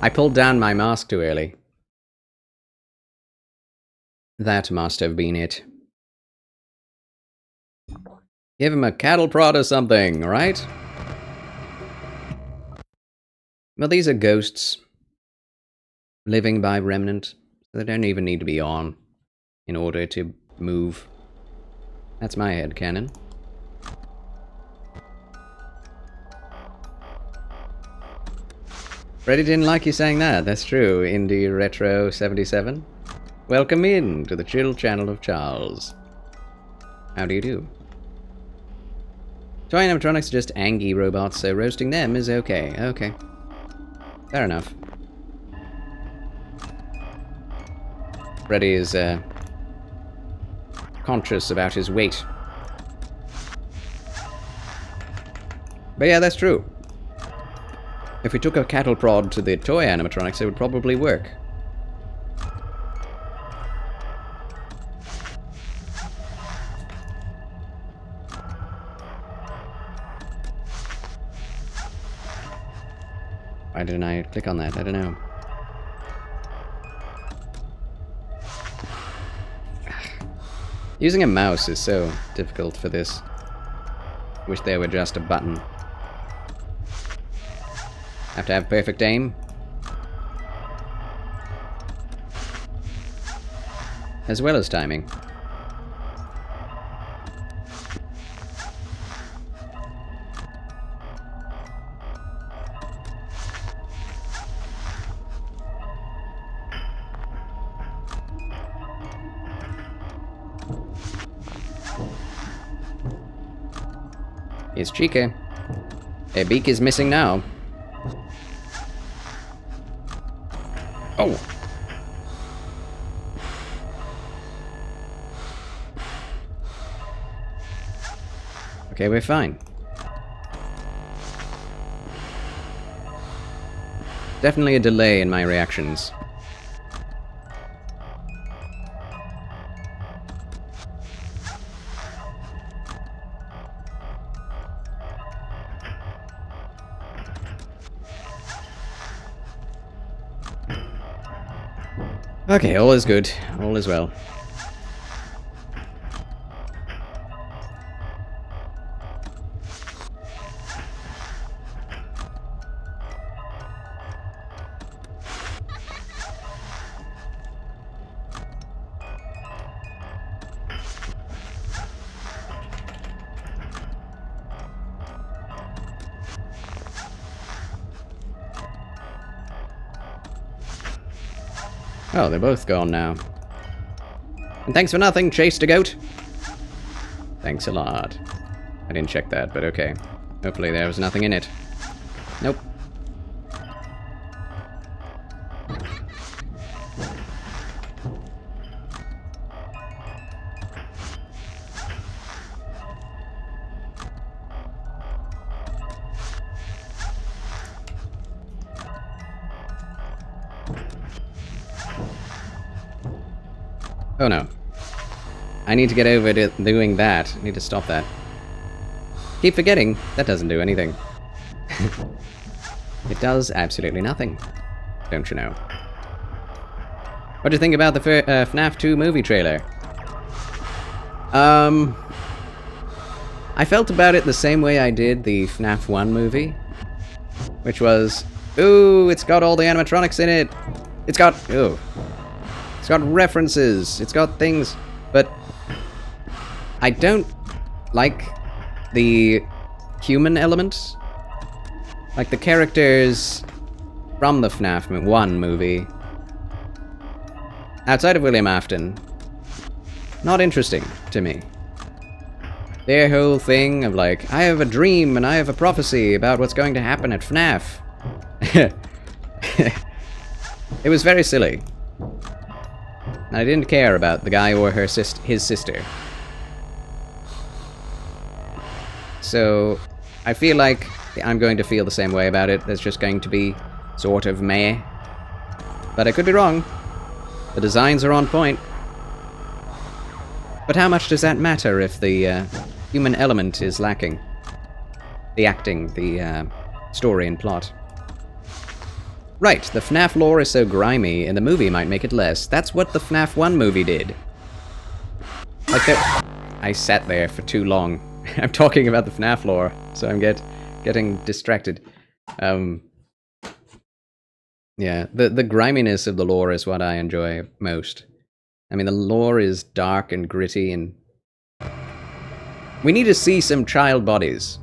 I pulled down my mask too early. That must have been it. Give him a cattle prod or something, right? Well, these are ghosts. Living by remnant. They don't even need to be on in order to move. That's my headcanon. Freddy didn't like you saying that, that's true. Indie Retro 77. Welcome in to the chill channel of Charles. How do you do? Toy animatronics are just Angie robots, so roasting them is okay. Okay. Fair enough. Freddy is, conscious about his weight. But yeah, that's true. If we took a cattle prod to the toy animatronics, it would probably work. Why didn't I click on that? I don't know. Using a mouse is so difficult for this. Wish there were just a button. Have to have perfect aim. As well as timing. It's Chica. Her beak is missing now. Oh! Okay, we're fine. Definitely a delay in my reactions. Okay, all is good. All is well. Oh, they're both gone now. And thanks for nothing, Chase the Goat. Thanks a lot. I didn't check that, but okay. Hopefully there was nothing in it. Nope. Oh no. I need to get over to doing that. I need to stop that. Keep forgetting, that doesn't do anything. It does absolutely nothing. Don't you know? What do you think about the FNAF 2 movie trailer? I felt about it the same way I did the FNAF 1 movie. Which was, ooh, it's got all the animatronics in it. It's got, ooh. It's got references. It's got things. But I don't like the human element. Like the characters from the FNAF 1 movie. Outside of William Afton. Not interesting to me. Their whole thing of like, I have a dream and I have a prophecy about what's going to happen at FNAF. It was very silly. I didn't care about the guy or his sister. So, I feel like I'm going to feel the same way about it. There's just going to be sort of meh. But I could be wrong. The designs are on point. But how much does that matter if the human element is lacking? The acting, the story and plot. Right, the FNAF lore is so grimy, and the movie might make it less. That's what the FNAF 1 movie did. Like I sat there for too long. I'm talking about the FNAF lore, so I'm getting distracted. Yeah, the griminess of the lore is what I enjoy most. I mean, the lore is dark and gritty, and we need to see some child bodies.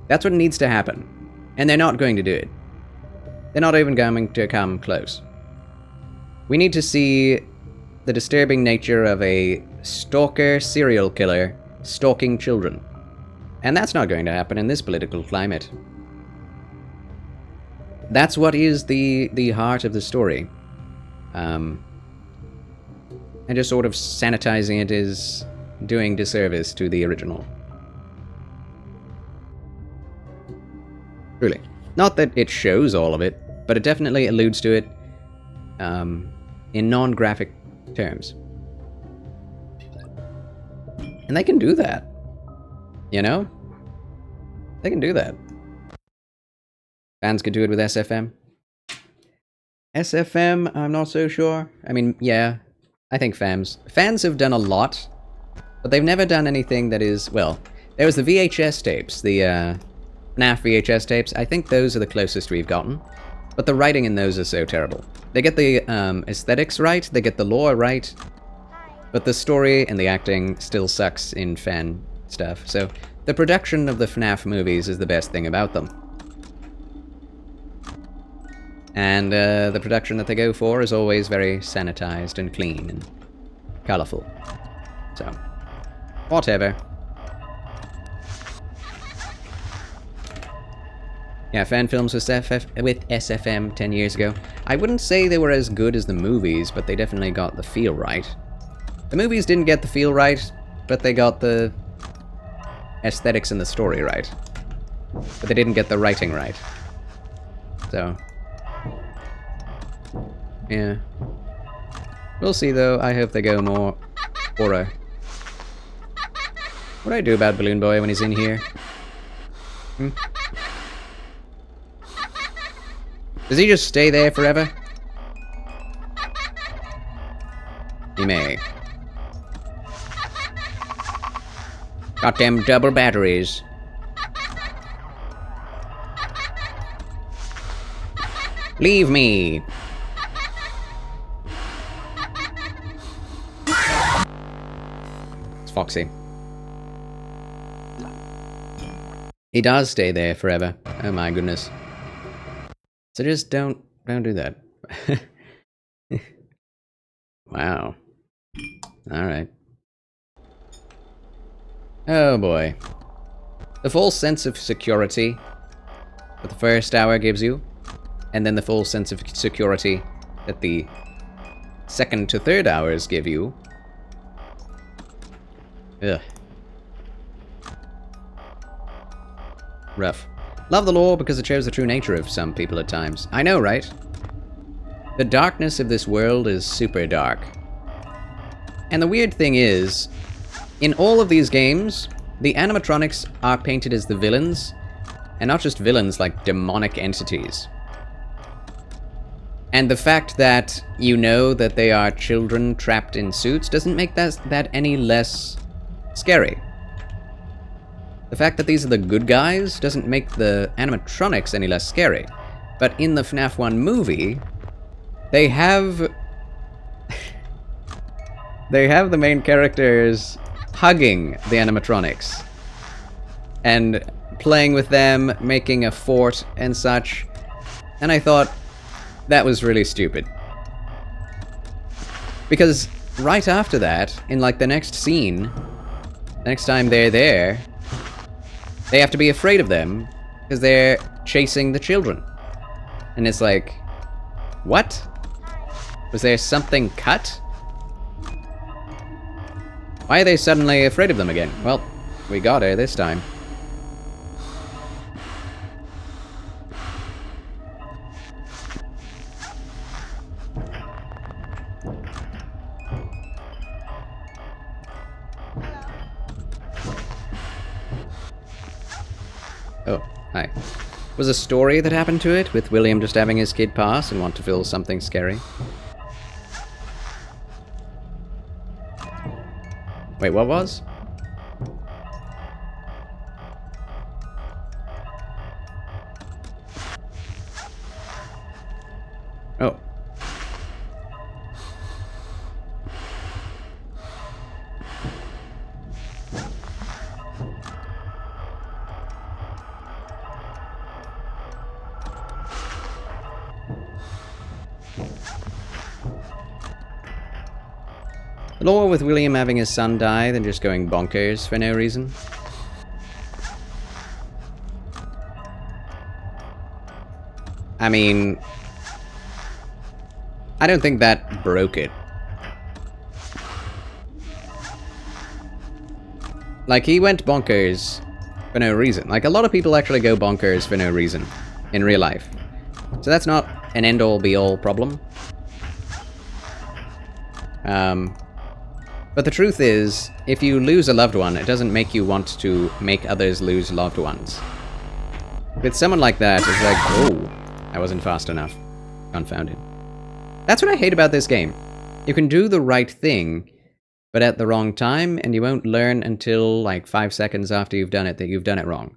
That's what needs to happen. And they're not going to do it. They're not even going to come close. We need to see the disturbing nature of a stalker serial killer stalking children. And that's not going to happen in this political climate. That's what is the heart of the story. And just sort of sanitizing it is doing disservice to the original. Really. Not that it shows all of it, but it definitely alludes to it in non-graphic terms. And they can do that. You know? They can do that. Fans could do it with SFM. SFM, I'm not so sure. I mean, yeah, I think fans have done a lot, but they've never done anything that is, well, there was the VHS tapes, the FNAF VHS tapes. I think those are the closest we've gotten, but the writing in those is so terrible. They get the aesthetics right, they get the lore right, but the story and the acting still sucks in fan stuff. So the production of the FNAF movies is the best thing about them. And the production that they go for is always very sanitized and clean and colorful. So, whatever. Yeah, fan films with SFM 10 years ago. I wouldn't say they were as good as the movies, but they definitely got the feel right. The movies didn't get the feel right, but they got the aesthetics and the story right. But they didn't get the writing right. So, yeah. We'll see though, I hope they go more horror. What do I do about Balloon Boy when he's in here? Does he just stay there forever? He may. Got them double batteries. Leave me! It's Foxy. He does stay there forever. Oh my goodness. So just don't do that. Wow. Alright. Oh boy. The false sense of security that the first hour gives you, and then the full sense of security that the second to third hours give you. Ugh. Rough. Love the lore because it shows the true nature of some people at times. I know, right? The darkness of this world is super dark. And the weird thing is, in all of these games, the animatronics are painted as the villains, and not just villains like demonic entities. And the fact that you know that they are children trapped in suits doesn't make that any less scary. The fact that these are the good guys doesn't make the animatronics any less scary. But in the FNAF 1 movie, they have... they have the main characters hugging the animatronics. And playing with them, making a fort and such. And I thought, that was really stupid. Because right after that, in like the next scene, next time they're there, they have to be afraid of them because they're chasing the children. And it's like, what? Was there something cut? Why are they suddenly afraid of them again? Well, we got her this time. Oh, hi. Was a story that happened to it, with William just having his kid pass and want to feel something scary? Wait, what was? Oh. The lore with William having his son die, then just going bonkers for no reason. I mean, I don't think that broke it. Like, he went bonkers for no reason. Like, a lot of people actually go bonkers for no reason in real life. So that's not an end-all be-all problem. But the truth is, if you lose a loved one, it doesn't make you want to make others lose loved ones. With someone like that, it's like, oh, I wasn't fast enough. Confounded. That's what I hate about this game. You can do the right thing, but at the wrong time, and you won't learn until like 5 seconds after you've done it that you've done it wrong.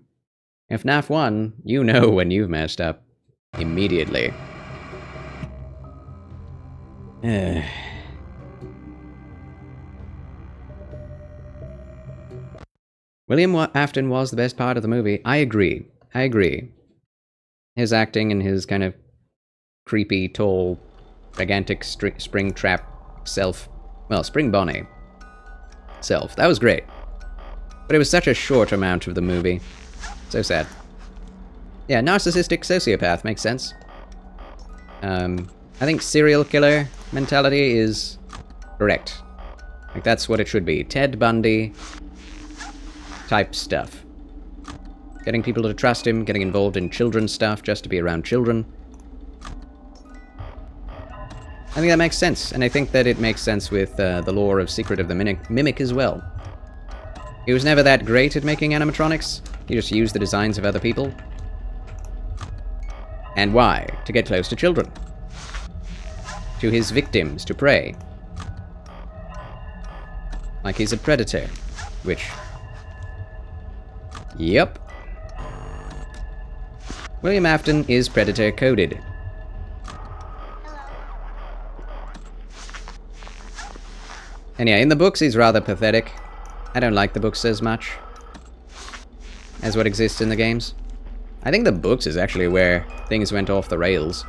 In FNAF 1, you know when you've messed up. Immediately. William Afton was the best part of the movie. I agree. I agree. His acting and his kind of creepy, tall, gigantic Springtrap self. Well, Spring Bonnie self. That was great. But it was such a short amount of the movie. So sad. Yeah, narcissistic sociopath makes sense. I think serial killer mentality is correct. Like, that's what it should be. Ted Bundy type stuff. Getting people to trust him, getting involved in children's stuff just to be around children. I think that makes sense, and I think that it makes sense with the lore of Secret of the Mimic as well. He was never that great at making animatronics. He just used the designs of other people. And why? To get close to children. To his victims, to prey. Like he's a predator. Which... Yep. William Afton is predator coded. And yeah, in the books he's rather pathetic. I don't like the books as much as what exists in the games. I think the books is actually where things went off the rails.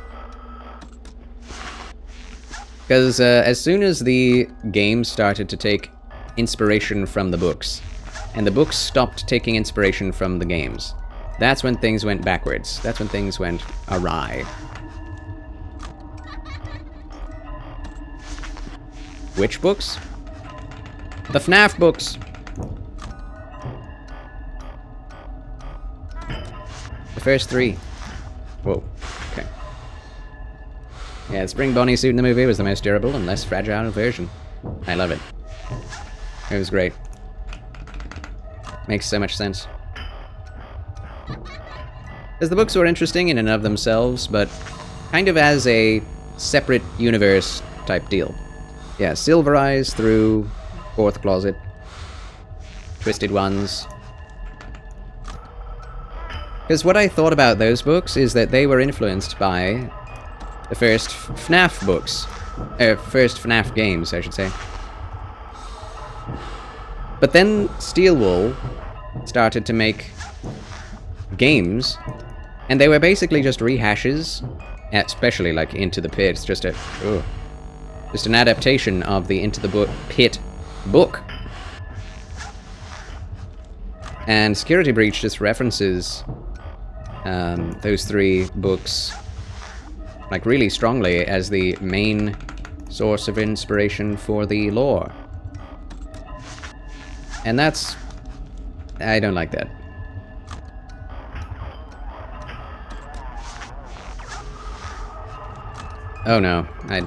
Because as soon as the game started to take inspiration from the books, and the books stopped taking inspiration from the games, that's when things went backwards. That's when things went awry. Which books? The FNAF books! The first 3. Whoa, okay. Yeah, the spring bunny suit in the movie was the most durable and less fragile version. I love it. It was great. Makes so much sense. Because the books were interesting in and of themselves, but kind of as a separate universe type deal. Yeah, Silver Eyes through Fourth Closet, Twisted Ones. Because what I thought about those books is that they were influenced by the first FNAF books. First FNAF games, I should say. But then Steelwool started to make games, and they were basically just rehashes, especially like Into the Pit. It's just just an adaptation of the Into the Pit book. And Security Breach just references those 3 books like really strongly as the main source of inspiration for the lore. And that's... I don't like that. Oh no, I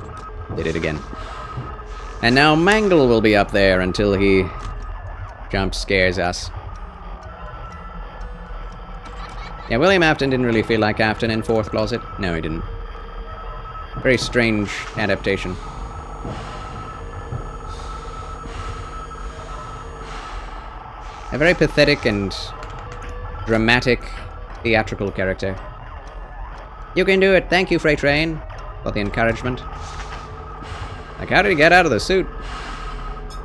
did it again. And now Mangle will be up there until he jump scares us. Yeah, William Afton didn't really feel like Afton in Fourth Closet. No, he didn't. Very strange adaptation. A very pathetic and dramatic theatrical character. You can do it, thank you, Freight Train, for the encouragement. Like, how did he get out of the suit?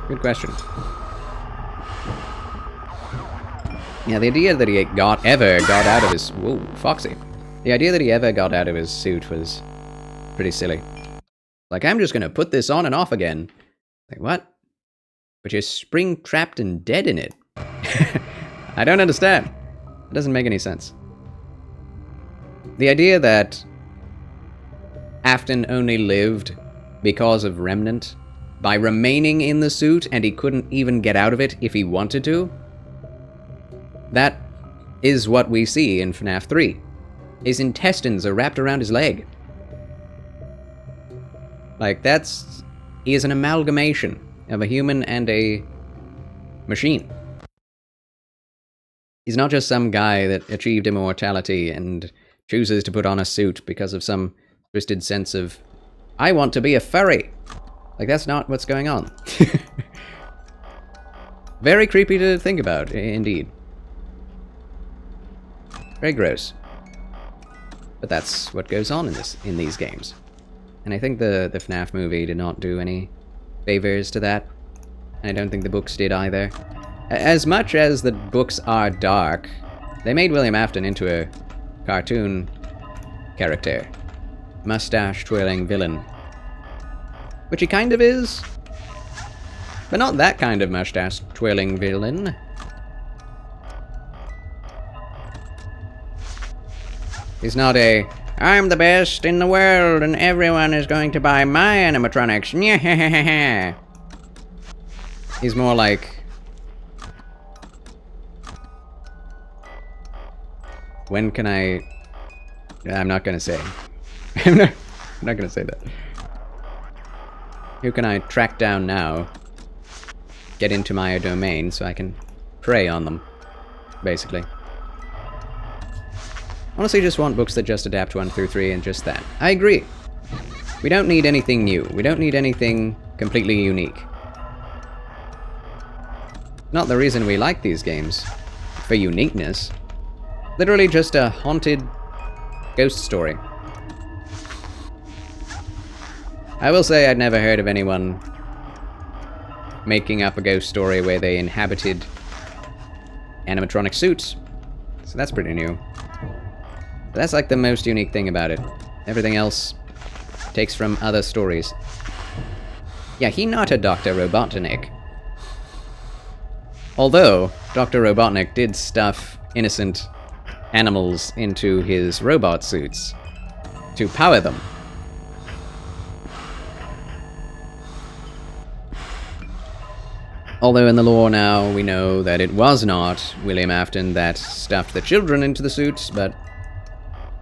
Good question. Yeah, the idea that he ever got out of his... Whoa, Foxy. The idea that he ever got out of his suit was pretty silly. Like, I'm just gonna put this on and off again. Like, what? But you're spring-trapped and dead in it. I don't understand. It doesn't make any sense. The idea that Afton only lived because of Remnant, by remaining in the suit, and he couldn't even get out of it if he wanted to, that is what we see in FNAF 3. His intestines are wrapped around his leg. Like, he is an amalgamation of a human and a machine. He's not just some guy that achieved immortality and chooses to put on a suit because of some twisted sense of, I want to be a furry. Like, that's not what's going on. Very creepy to think about, indeed. Very gross. But that's what goes on in these games. And I think the FNAF movie did not do any favors to that. And I don't think the books did either. As much as the books are dark, they made William Afton into a cartoon character. Mustache-twirling villain. Which he kind of is. But not that kind of mustache-twirling villain. He's not a, I'm the best in the world and everyone is going to buy my animatronics. Nyeh. He's more like, when can I'm not gonna say. I'm not gonna say that. Who can I track down now? Get into my domain so I can prey on them, basically. Honestly, just want books that just adapt 1 through 3 and just that. I agree. We don't need anything new. We don't need anything completely unique. Not the reason we like these games. For uniqueness. Literally just a haunted ghost story. I will say I'd never heard of anyone making up a ghost story where they inhabited animatronic suits. So that's pretty new. But that's like the most unique thing about it. Everything else takes from other stories. Yeah, he not a Dr. Robotnik. Although, Dr. Robotnik did stuff innocent animals into his robot suits to power them. Although in the lore now, we know that it was not William Afton that stuffed the children into the suits, but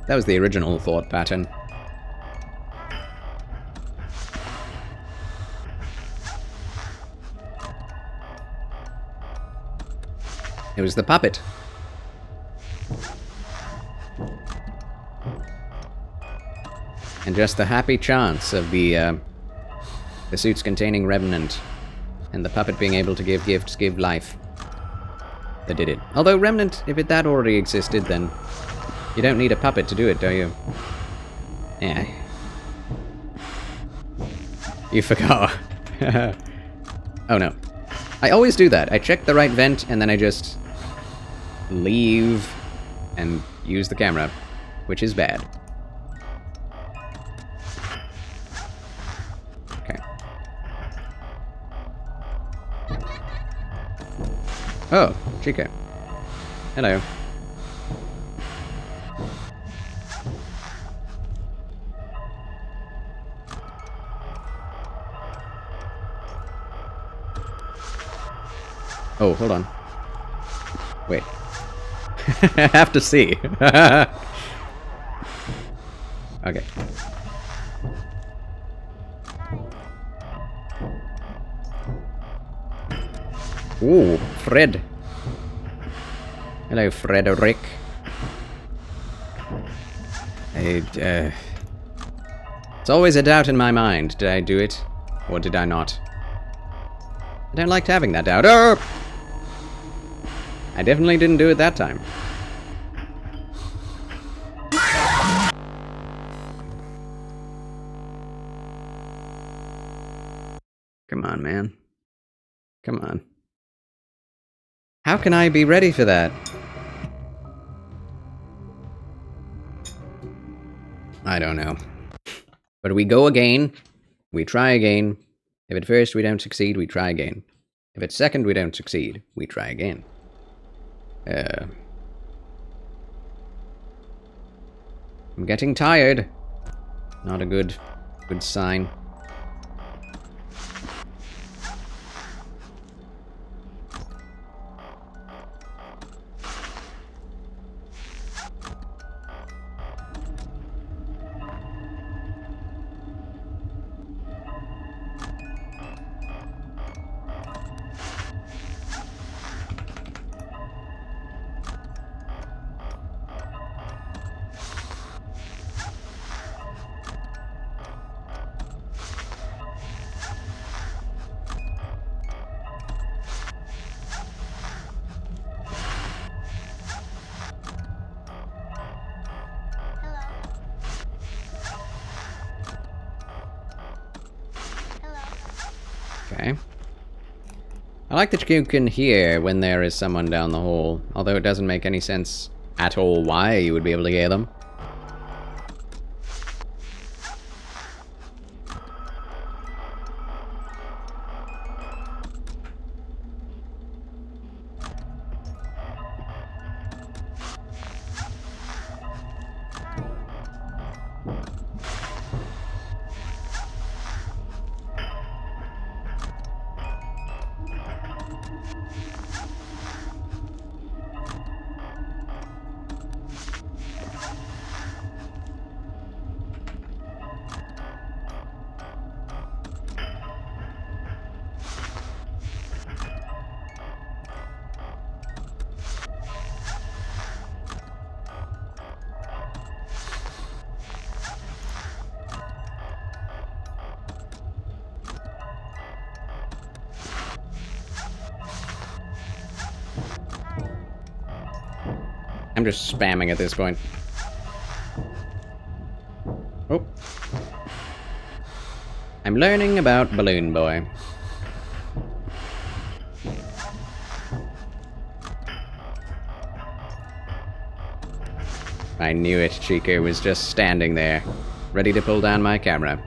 that was the original thought pattern. It was the puppet. And just the happy chance of the suits containing Remnant and the puppet being able to give gifts, give life, that did it. Although Remnant, if that already existed, then you don't need a puppet to do it, do you? Yeah. You forgot. Oh no. I always do that. I check the right vent and then I just leave and use the camera, which is bad. Okay. Oh, Chica. Hello. Oh, hold on. Wait. I have to see. Okay. Ooh, Fred. Hello, Frederick. It's always a doubt in my mind. Did I do it? Or did I not? I don't like having that doubt. Oh! I definitely didn't do it that time. Come on, man. Come on. How can I be ready for that? I don't know. But we go again. We try again. If at first we don't succeed, we try again. If at second we don't succeed, we try again. I'm getting tired. Not a good sign. Okay. I like that you can hear when there is someone down the hall, although it doesn't make any sense at all why you would be able to hear them. I'm just spamming at this point. Oh. I'm learning about Balloon Boy. I knew it. Chico was just standing there, ready to pull down my camera.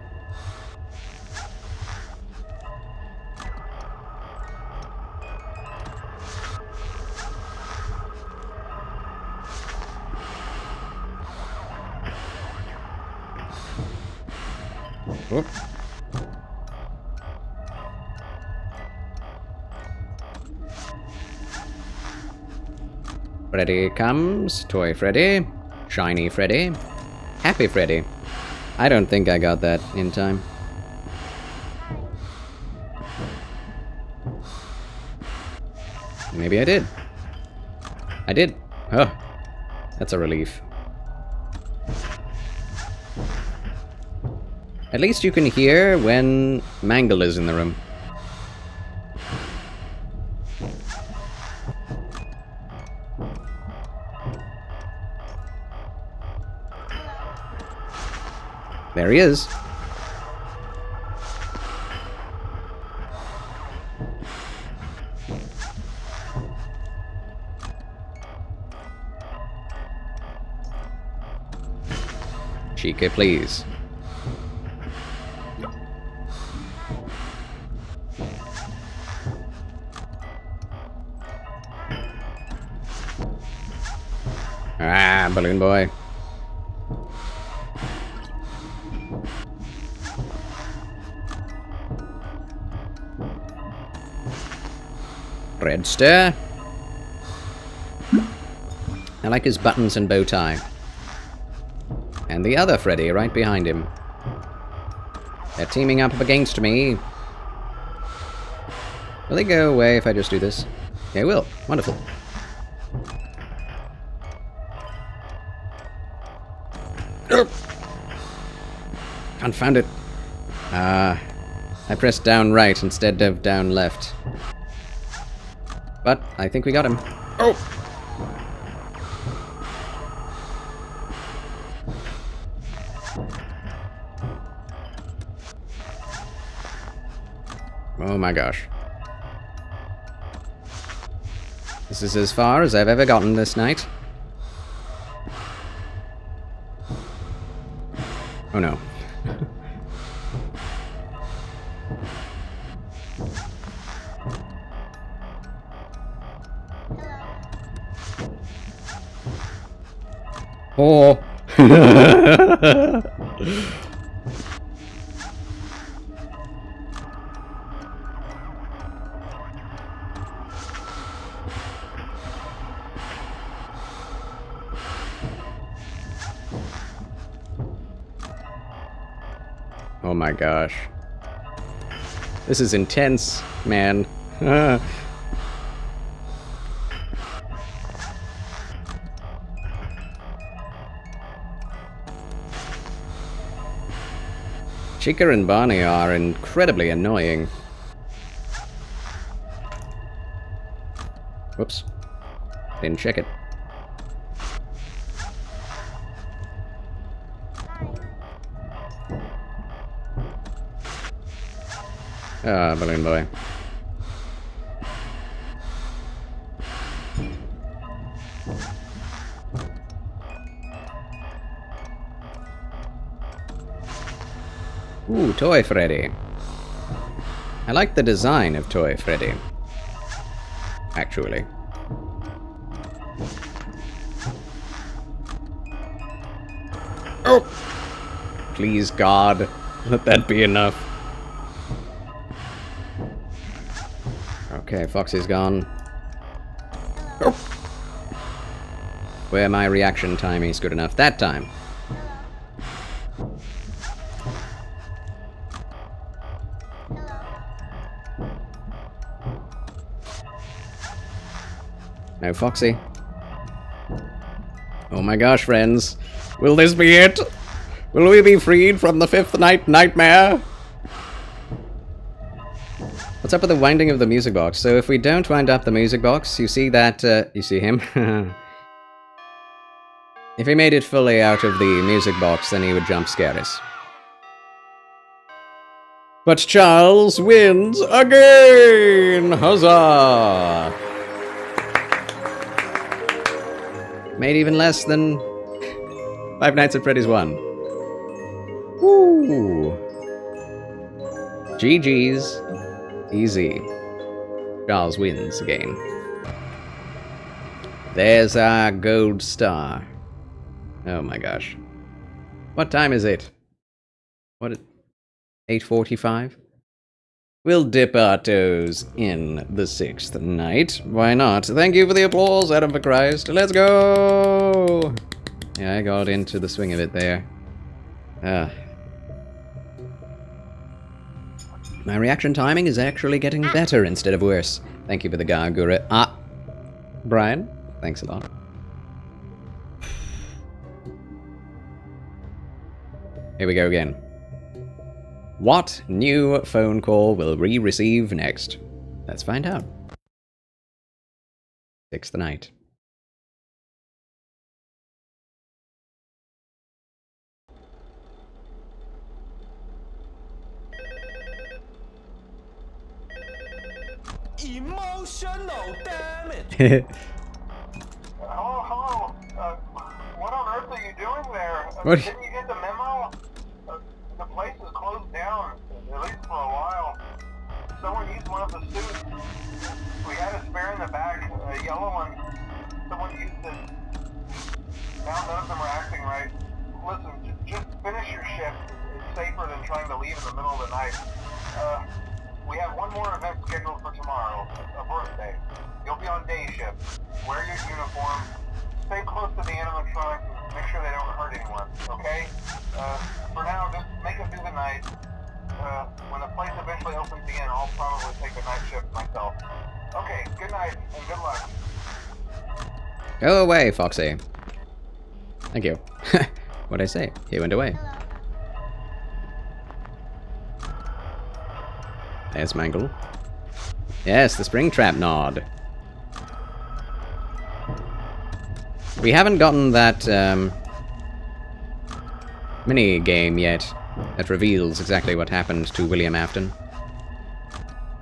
Whoop. Freddy comes. Toy Freddy. Shiny Freddy. Happy Freddy. I don't think I got that in time. Maybe I did. I did. Oh, that's a relief. At least you can hear when Mangle is in the room. There he is. Chica, please. Ah, Balloon Boy. Redster. I like his buttons and bow tie. And the other Freddy right behind him. They're teaming up against me. Will they go away if I just do this? They will. Wonderful. Oh. Confound it. I pressed down right instead of down left. But I think we got him. Oh! Oh my gosh. This is as far as I've ever gotten this night. Oh no. Oh. Oh my gosh. This is intense, man. Chica and Barney are incredibly annoying. Whoops. Didn't check it. Ah, Balloon Boy. Ooh, Toy Freddy. I like the design of Toy Freddy. Actually. Oh! Please, God, let that be enough. Okay, Foxy's gone. Oh. Where my reaction time is good enough that time. No Foxy. Oh my gosh, friends. Will this be it? Will we be freed from the fifth night nightmare? What's up with the winding of the music box? So if we don't wind up the music box, you see that, you see him? If he made it fully out of the music box, then he would jump scare us. But Charles wins again! Huzzah! Made even less than Five Nights at Freddy's 1. Woo! GG's. Easy. Charles wins again. There's our gold star. Oh my gosh. What time is it? What? 8:45. We'll dip our toes in the 6th night. Why not? Thank you for the applause, Adam for Christ. Let's go! Yeah, I got into the swing of it there. My reaction timing is actually getting better instead of worse. Thank you for the Gargura. Brian, thanks a lot. Here we go again. What new phone call will we receive next? Let's find out. 6th night. Emotional, damn it! Hello. What on earth are you doing there? What? Didn't you get the memo? The place is closed down, at least for a while. Someone used one of the suits. We had a spare in the back, a yellow one. Someone used it. Now none of them are acting right. Listen, just finish your shift. It's safer than trying to leave in the middle of the night. We have one more event scheduled for tomorrow, a birthday. You'll be on day shift. Wear your uniform. Stay close to the animatronics and make sure they don't hurt anyone, okay? For now, just make it through the night. When the place eventually opens again, I'll probably take the night shift myself. Okay, good night and good luck. Go away, Foxy. Thank you. What'd I say? He went away. There's Mangle. Yes, the Springtrap nod. We haven't gotten that mini game yet that reveals exactly what happened to William Afton.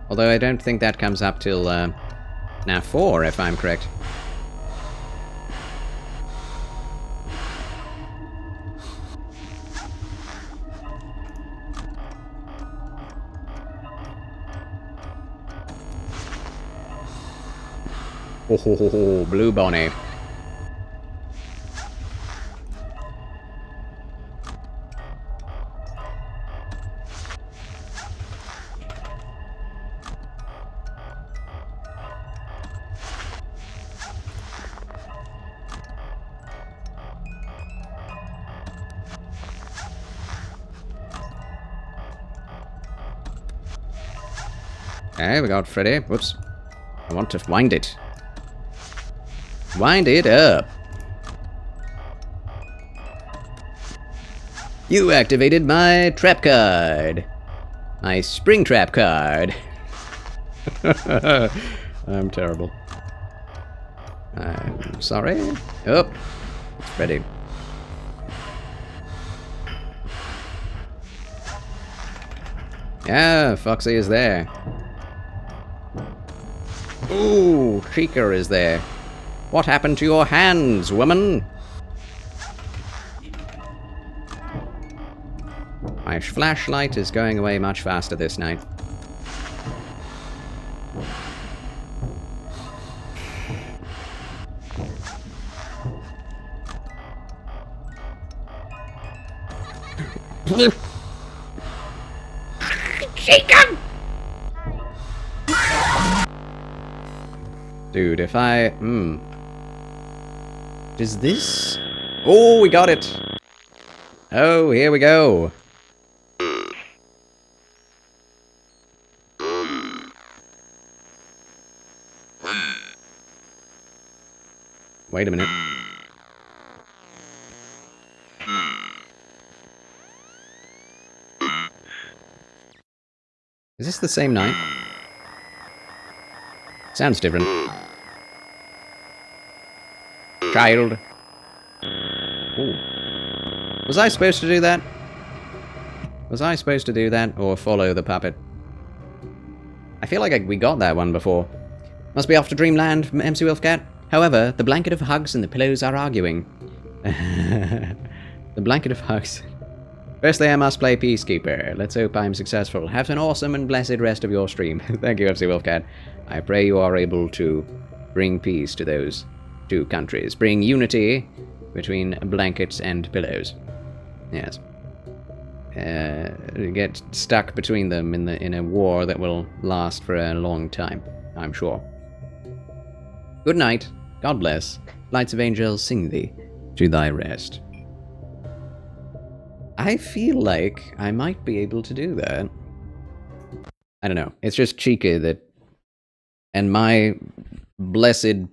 Although I don't think that comes up till FNAF 4, if I'm correct. Oh, Blue Bonnie. Okay, we got Freddy. Whoops. I want to wind it. Wind it up. You activated my trap card. My spring trap card. I'm terrible. I'm sorry. Oh, it's ready. Yeah, Foxy is there. Ooh, Chica is there. What happened to your hands, woman? My flashlight is going away much faster this night. Chica! Dude, if I... Is this... Oh, we got it! Oh, here we go! Wait a minute. Is this the same night? Sounds different. Child. Ooh. Was I supposed to do that? Was I supposed to do that, or follow the puppet? I feel like we got that one before. Must be off to Dreamland, MC Wolfcat. However, the blanket of hugs and the pillows are arguing. The blanket of hugs. Firstly, I must play Peacekeeper. Let's hope I'm successful. Have an awesome and blessed rest of your stream. Thank you, MC Wolfcat. I pray you are able to bring peace to those two countries. Bring unity between blankets and pillows. Yes. get stuck between them in a war that will last for a long time, I'm sure. Good night. God bless. Lights of angels sing thee to thy rest. I feel like I might be able to do that. I don't know. It's just Chica that... and my blessed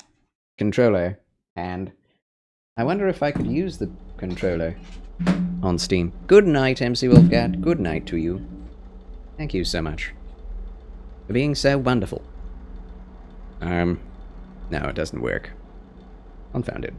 controller. And I wonder if I could use the controller on Steam. Good night, MC Wolfgat. Good night to you. Thank you so much for being so wonderful. No, it doesn't work. Unfounded.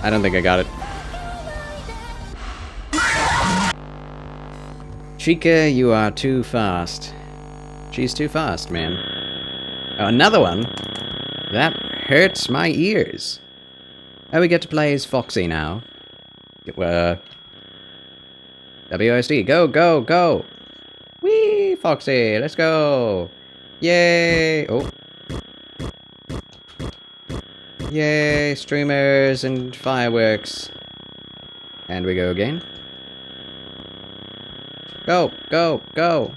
I don't think I got it. Chica, you are too fast. She's too fast, man. Oh, another one? That hurts my ears. Oh, we get to play as Foxy now. WSD, go, go, go! Whee, Foxy, let's go! Yay! Oh. Yay, streamers and fireworks. And we go again. Go, go, go!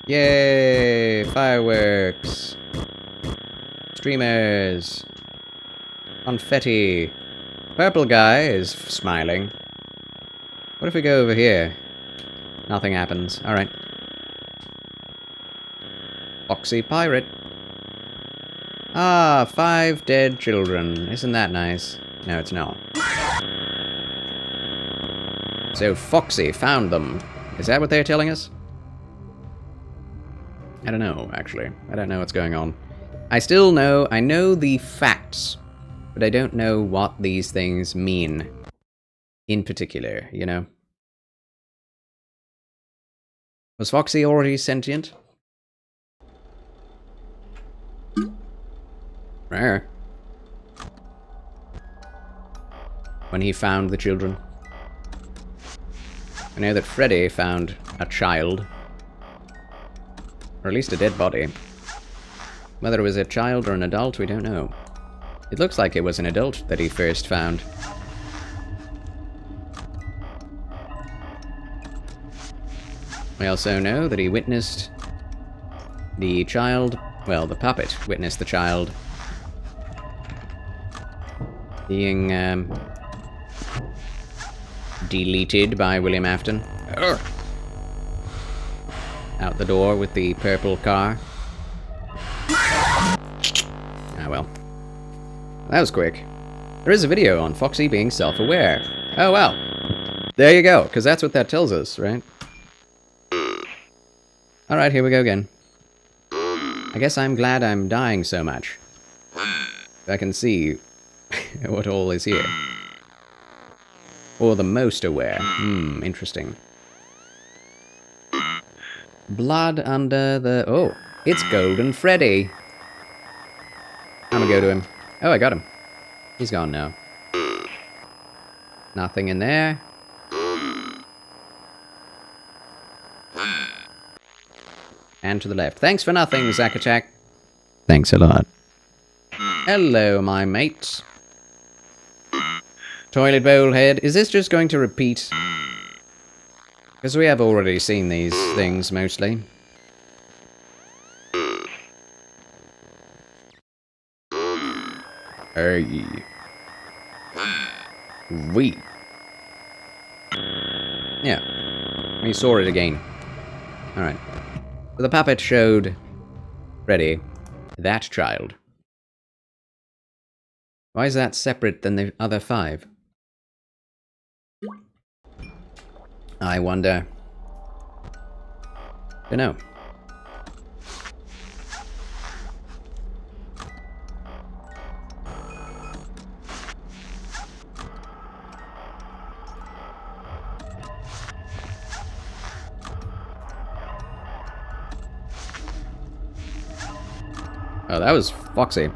Yay, fireworks. Streamers. Confetti. Purple guy is smiling. What if we go over here? Nothing happens. Alright. Foxy Pirate. Ah, 5 dead children. Isn't that nice? No, it's not. So Foxy found them. Is that what they're telling us? I don't know, actually. I don't know what's going on. I know the facts, but I don't know what these things mean. In particular, you know? Was Foxy already sentient? Rare. When he found the children. I know that Freddy found a child. Or at least a dead body. Whether it was a child or an adult, we don't know. It looks like it was an adult that he first found. We also know that he witnessed the child, well, the puppet witnessed the child being deleted by William Afton. Urgh. Out the door with the purple car. Ah, well. That was quick. There is a video on Foxy being self-aware. Oh, well. There you go, because that's what that tells us, right? Alright, here we go again. I guess I'm glad I'm dying so much. I can see what all is here. Or the most aware. Interesting. Blood under the... Oh, it's Golden Freddy. I'm gonna go to him. Oh, I got him. He's gone now. Nothing in there. And to the left. Thanks for nothing, Zack Attack. Thanks a lot. Hello, my mates. Toilet bowl head. Is this just going to repeat? Because we have already seen these things, mostly. Hey. We. Yeah. We saw it again. Alright. So the puppet showed Freddy that child. Why is that separate than the other 5? I wonder. Dunno. Oh, that was Foxy.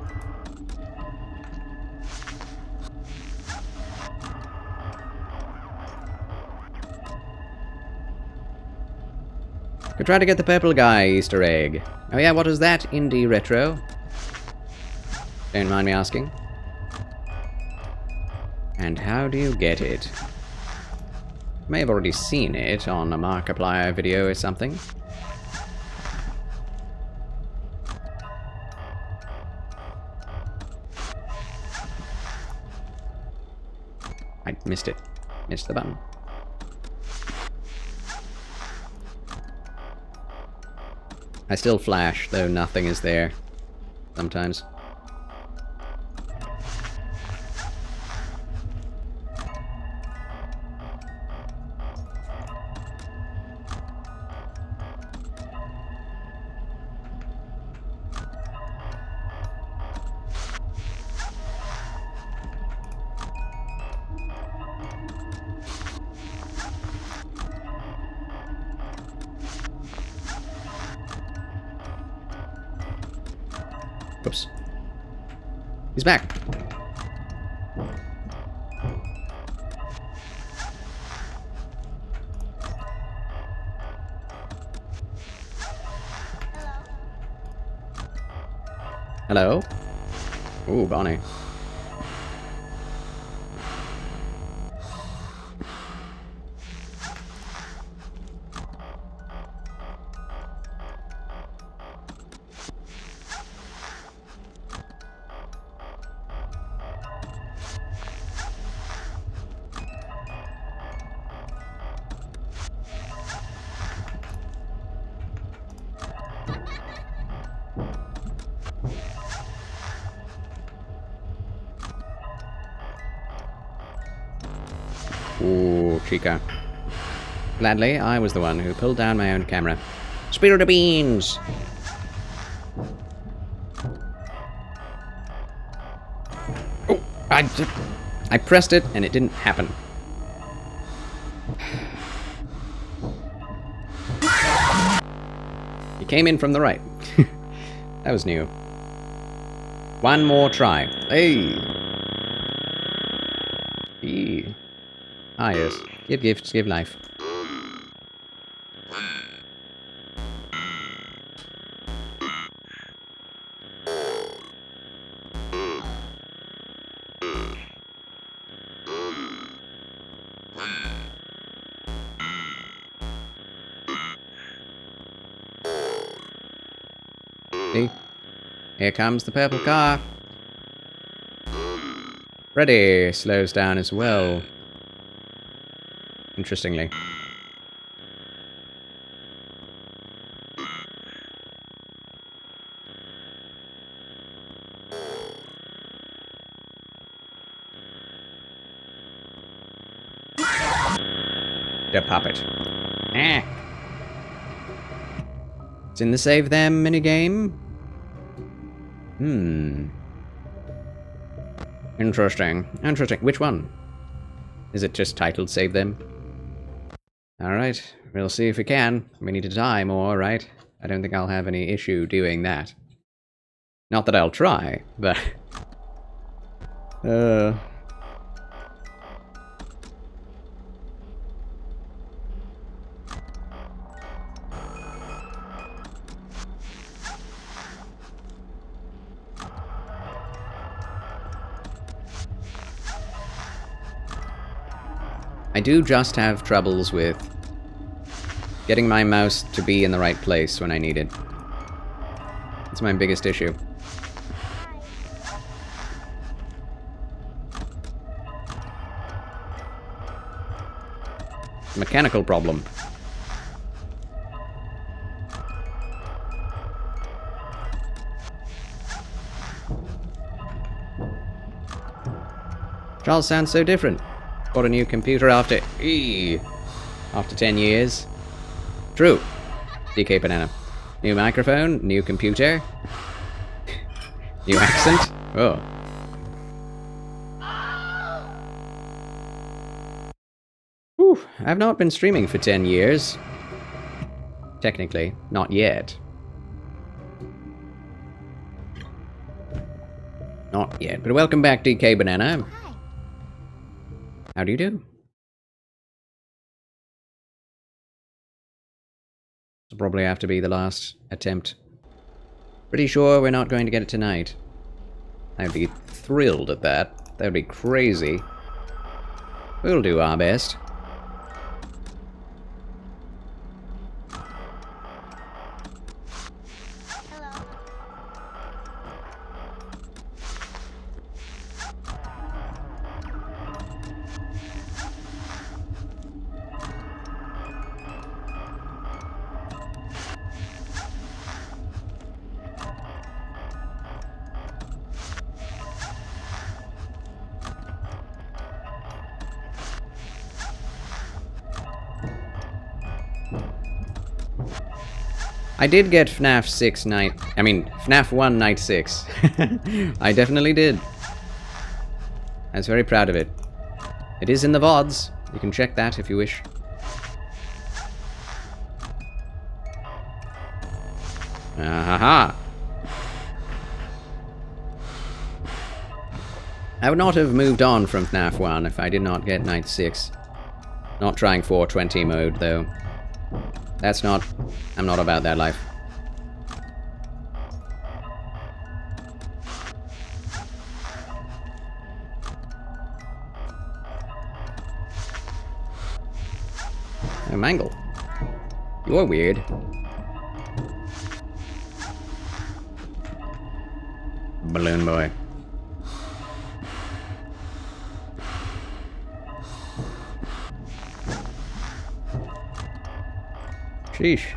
Could try to get the purple guy Easter egg. Oh yeah, what is that, Indie Retro? Don't mind me asking. And how do you get it? May have already seen it on a Markiplier video or something. I missed it. Missed the button. I still flash, though nothing is there. Sometimes. Oops. He's back. Hello? Ooh, Bonnie. Ooh, Chica. Gladly, I was the one who pulled down my own camera. Spirit of beans! Oh, I pressed it and it didn't happen. He came in from the right. That was new. One more try. Hey! Eee. Ah, yes. Give gifts, give life. See? Here comes the purple car. Freddy slows down as well. Interestingly. The puppet. Eh. It's in the save them minigame. Interesting. Interesting. Which one? Is it just titled Save Them? Alright, we'll see if we can. We need to die more, right? I don't think I'll have any issue doing that. Not that I'll try, but... I do just have troubles with getting my mouse to be in the right place when I need it. That's my biggest issue. mechanical problem. Charles sounds so different. Got a new computer after 10 years. True. DK Banana. New microphone, new computer. New accent. Oh. Whew, I've not been streaming for 10 years. Technically, not yet. Not yet, but welcome back, DK Banana. Hi. How do you do? This will probably have to be the last attempt. Pretty sure we're not going to get it tonight. I'd be thrilled at that. That would be crazy. We'll do our best. Hello. I did get FNAF 6 night... I mean, FNAF 1 night 6. I definitely did. I was very proud of it. It is in the VODs. You can check that if you wish. Ah-ha-ha! I would not have moved on from FNAF 1 if I did not get night 6. Not trying 420 mode, though. That's not... I'm not about that life. Oh, Mangle. You're weird. Balloon boy. Sheesh.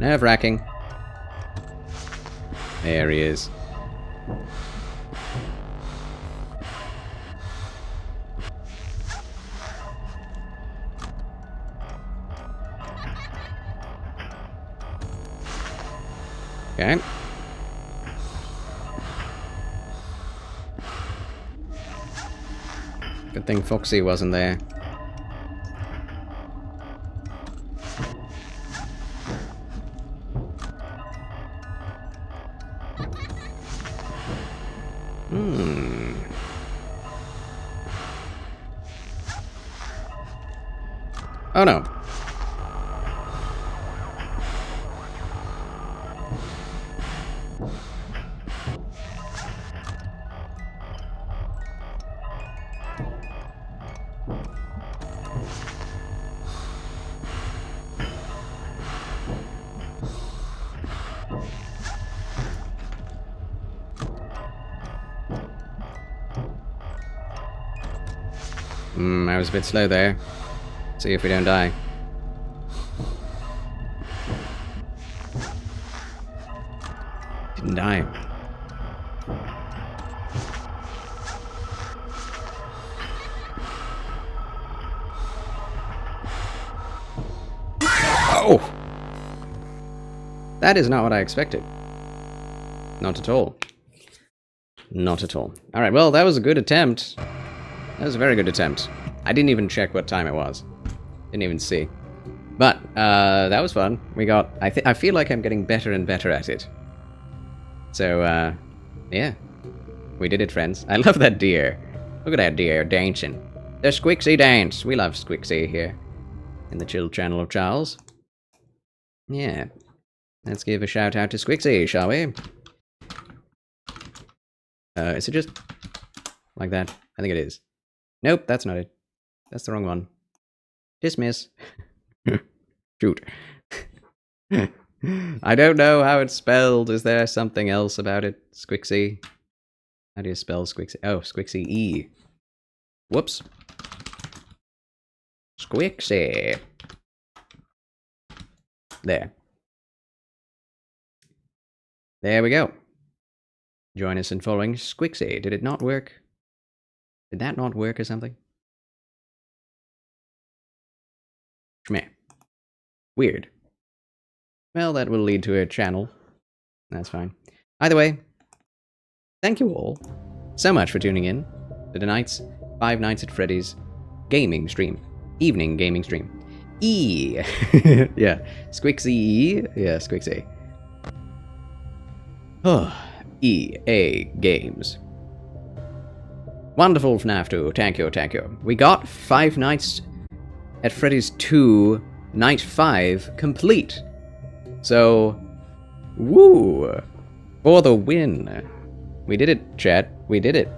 Nerve-wracking. There he is. Okay. Good thing Foxy wasn't there. Oh no. I was a bit slow there. See if we don't die. Didn't die. Oh! That is not what I expected. Not at all. Not at all. Alright, well, that was a good attempt. That was a very good attempt. I didn't even check what time it was. Didn't even see. But, that was fun. We got... I feel like I'm getting better and better at it. So, yeah. We did it, friends. I love that deer. Look at that deer dancing. The Squixie dance. We love Squixie here. In the chill channel of Charles. Yeah. Let's give a shout out to Squixie, shall we? Is it just like that? I think it is. Nope, that's not it. That's the wrong one. Dismiss. Shoot. I don't know how it's spelled. Is there something else about it? Squixie. How do you spell Squixie? Oh, Squixie E. Whoops. Squixie. There. There we go. Join us in following Squixie. Did it not work? Did that not work or something? Schmeh. Weird. Well, that will lead to a channel. That's fine. Either way, thank you all so much for tuning in to tonight's Five Nights at Freddy's gaming stream. Evening gaming stream. E. Yeah. Squixie E. Yeah, Squixie. Oh. EA Games. Wonderful FNAF 2. Thank you, thank you. We got Five Nights at Freddy's 2 Night 5 complete. So, woo! For the win. We did it, chat. We did it.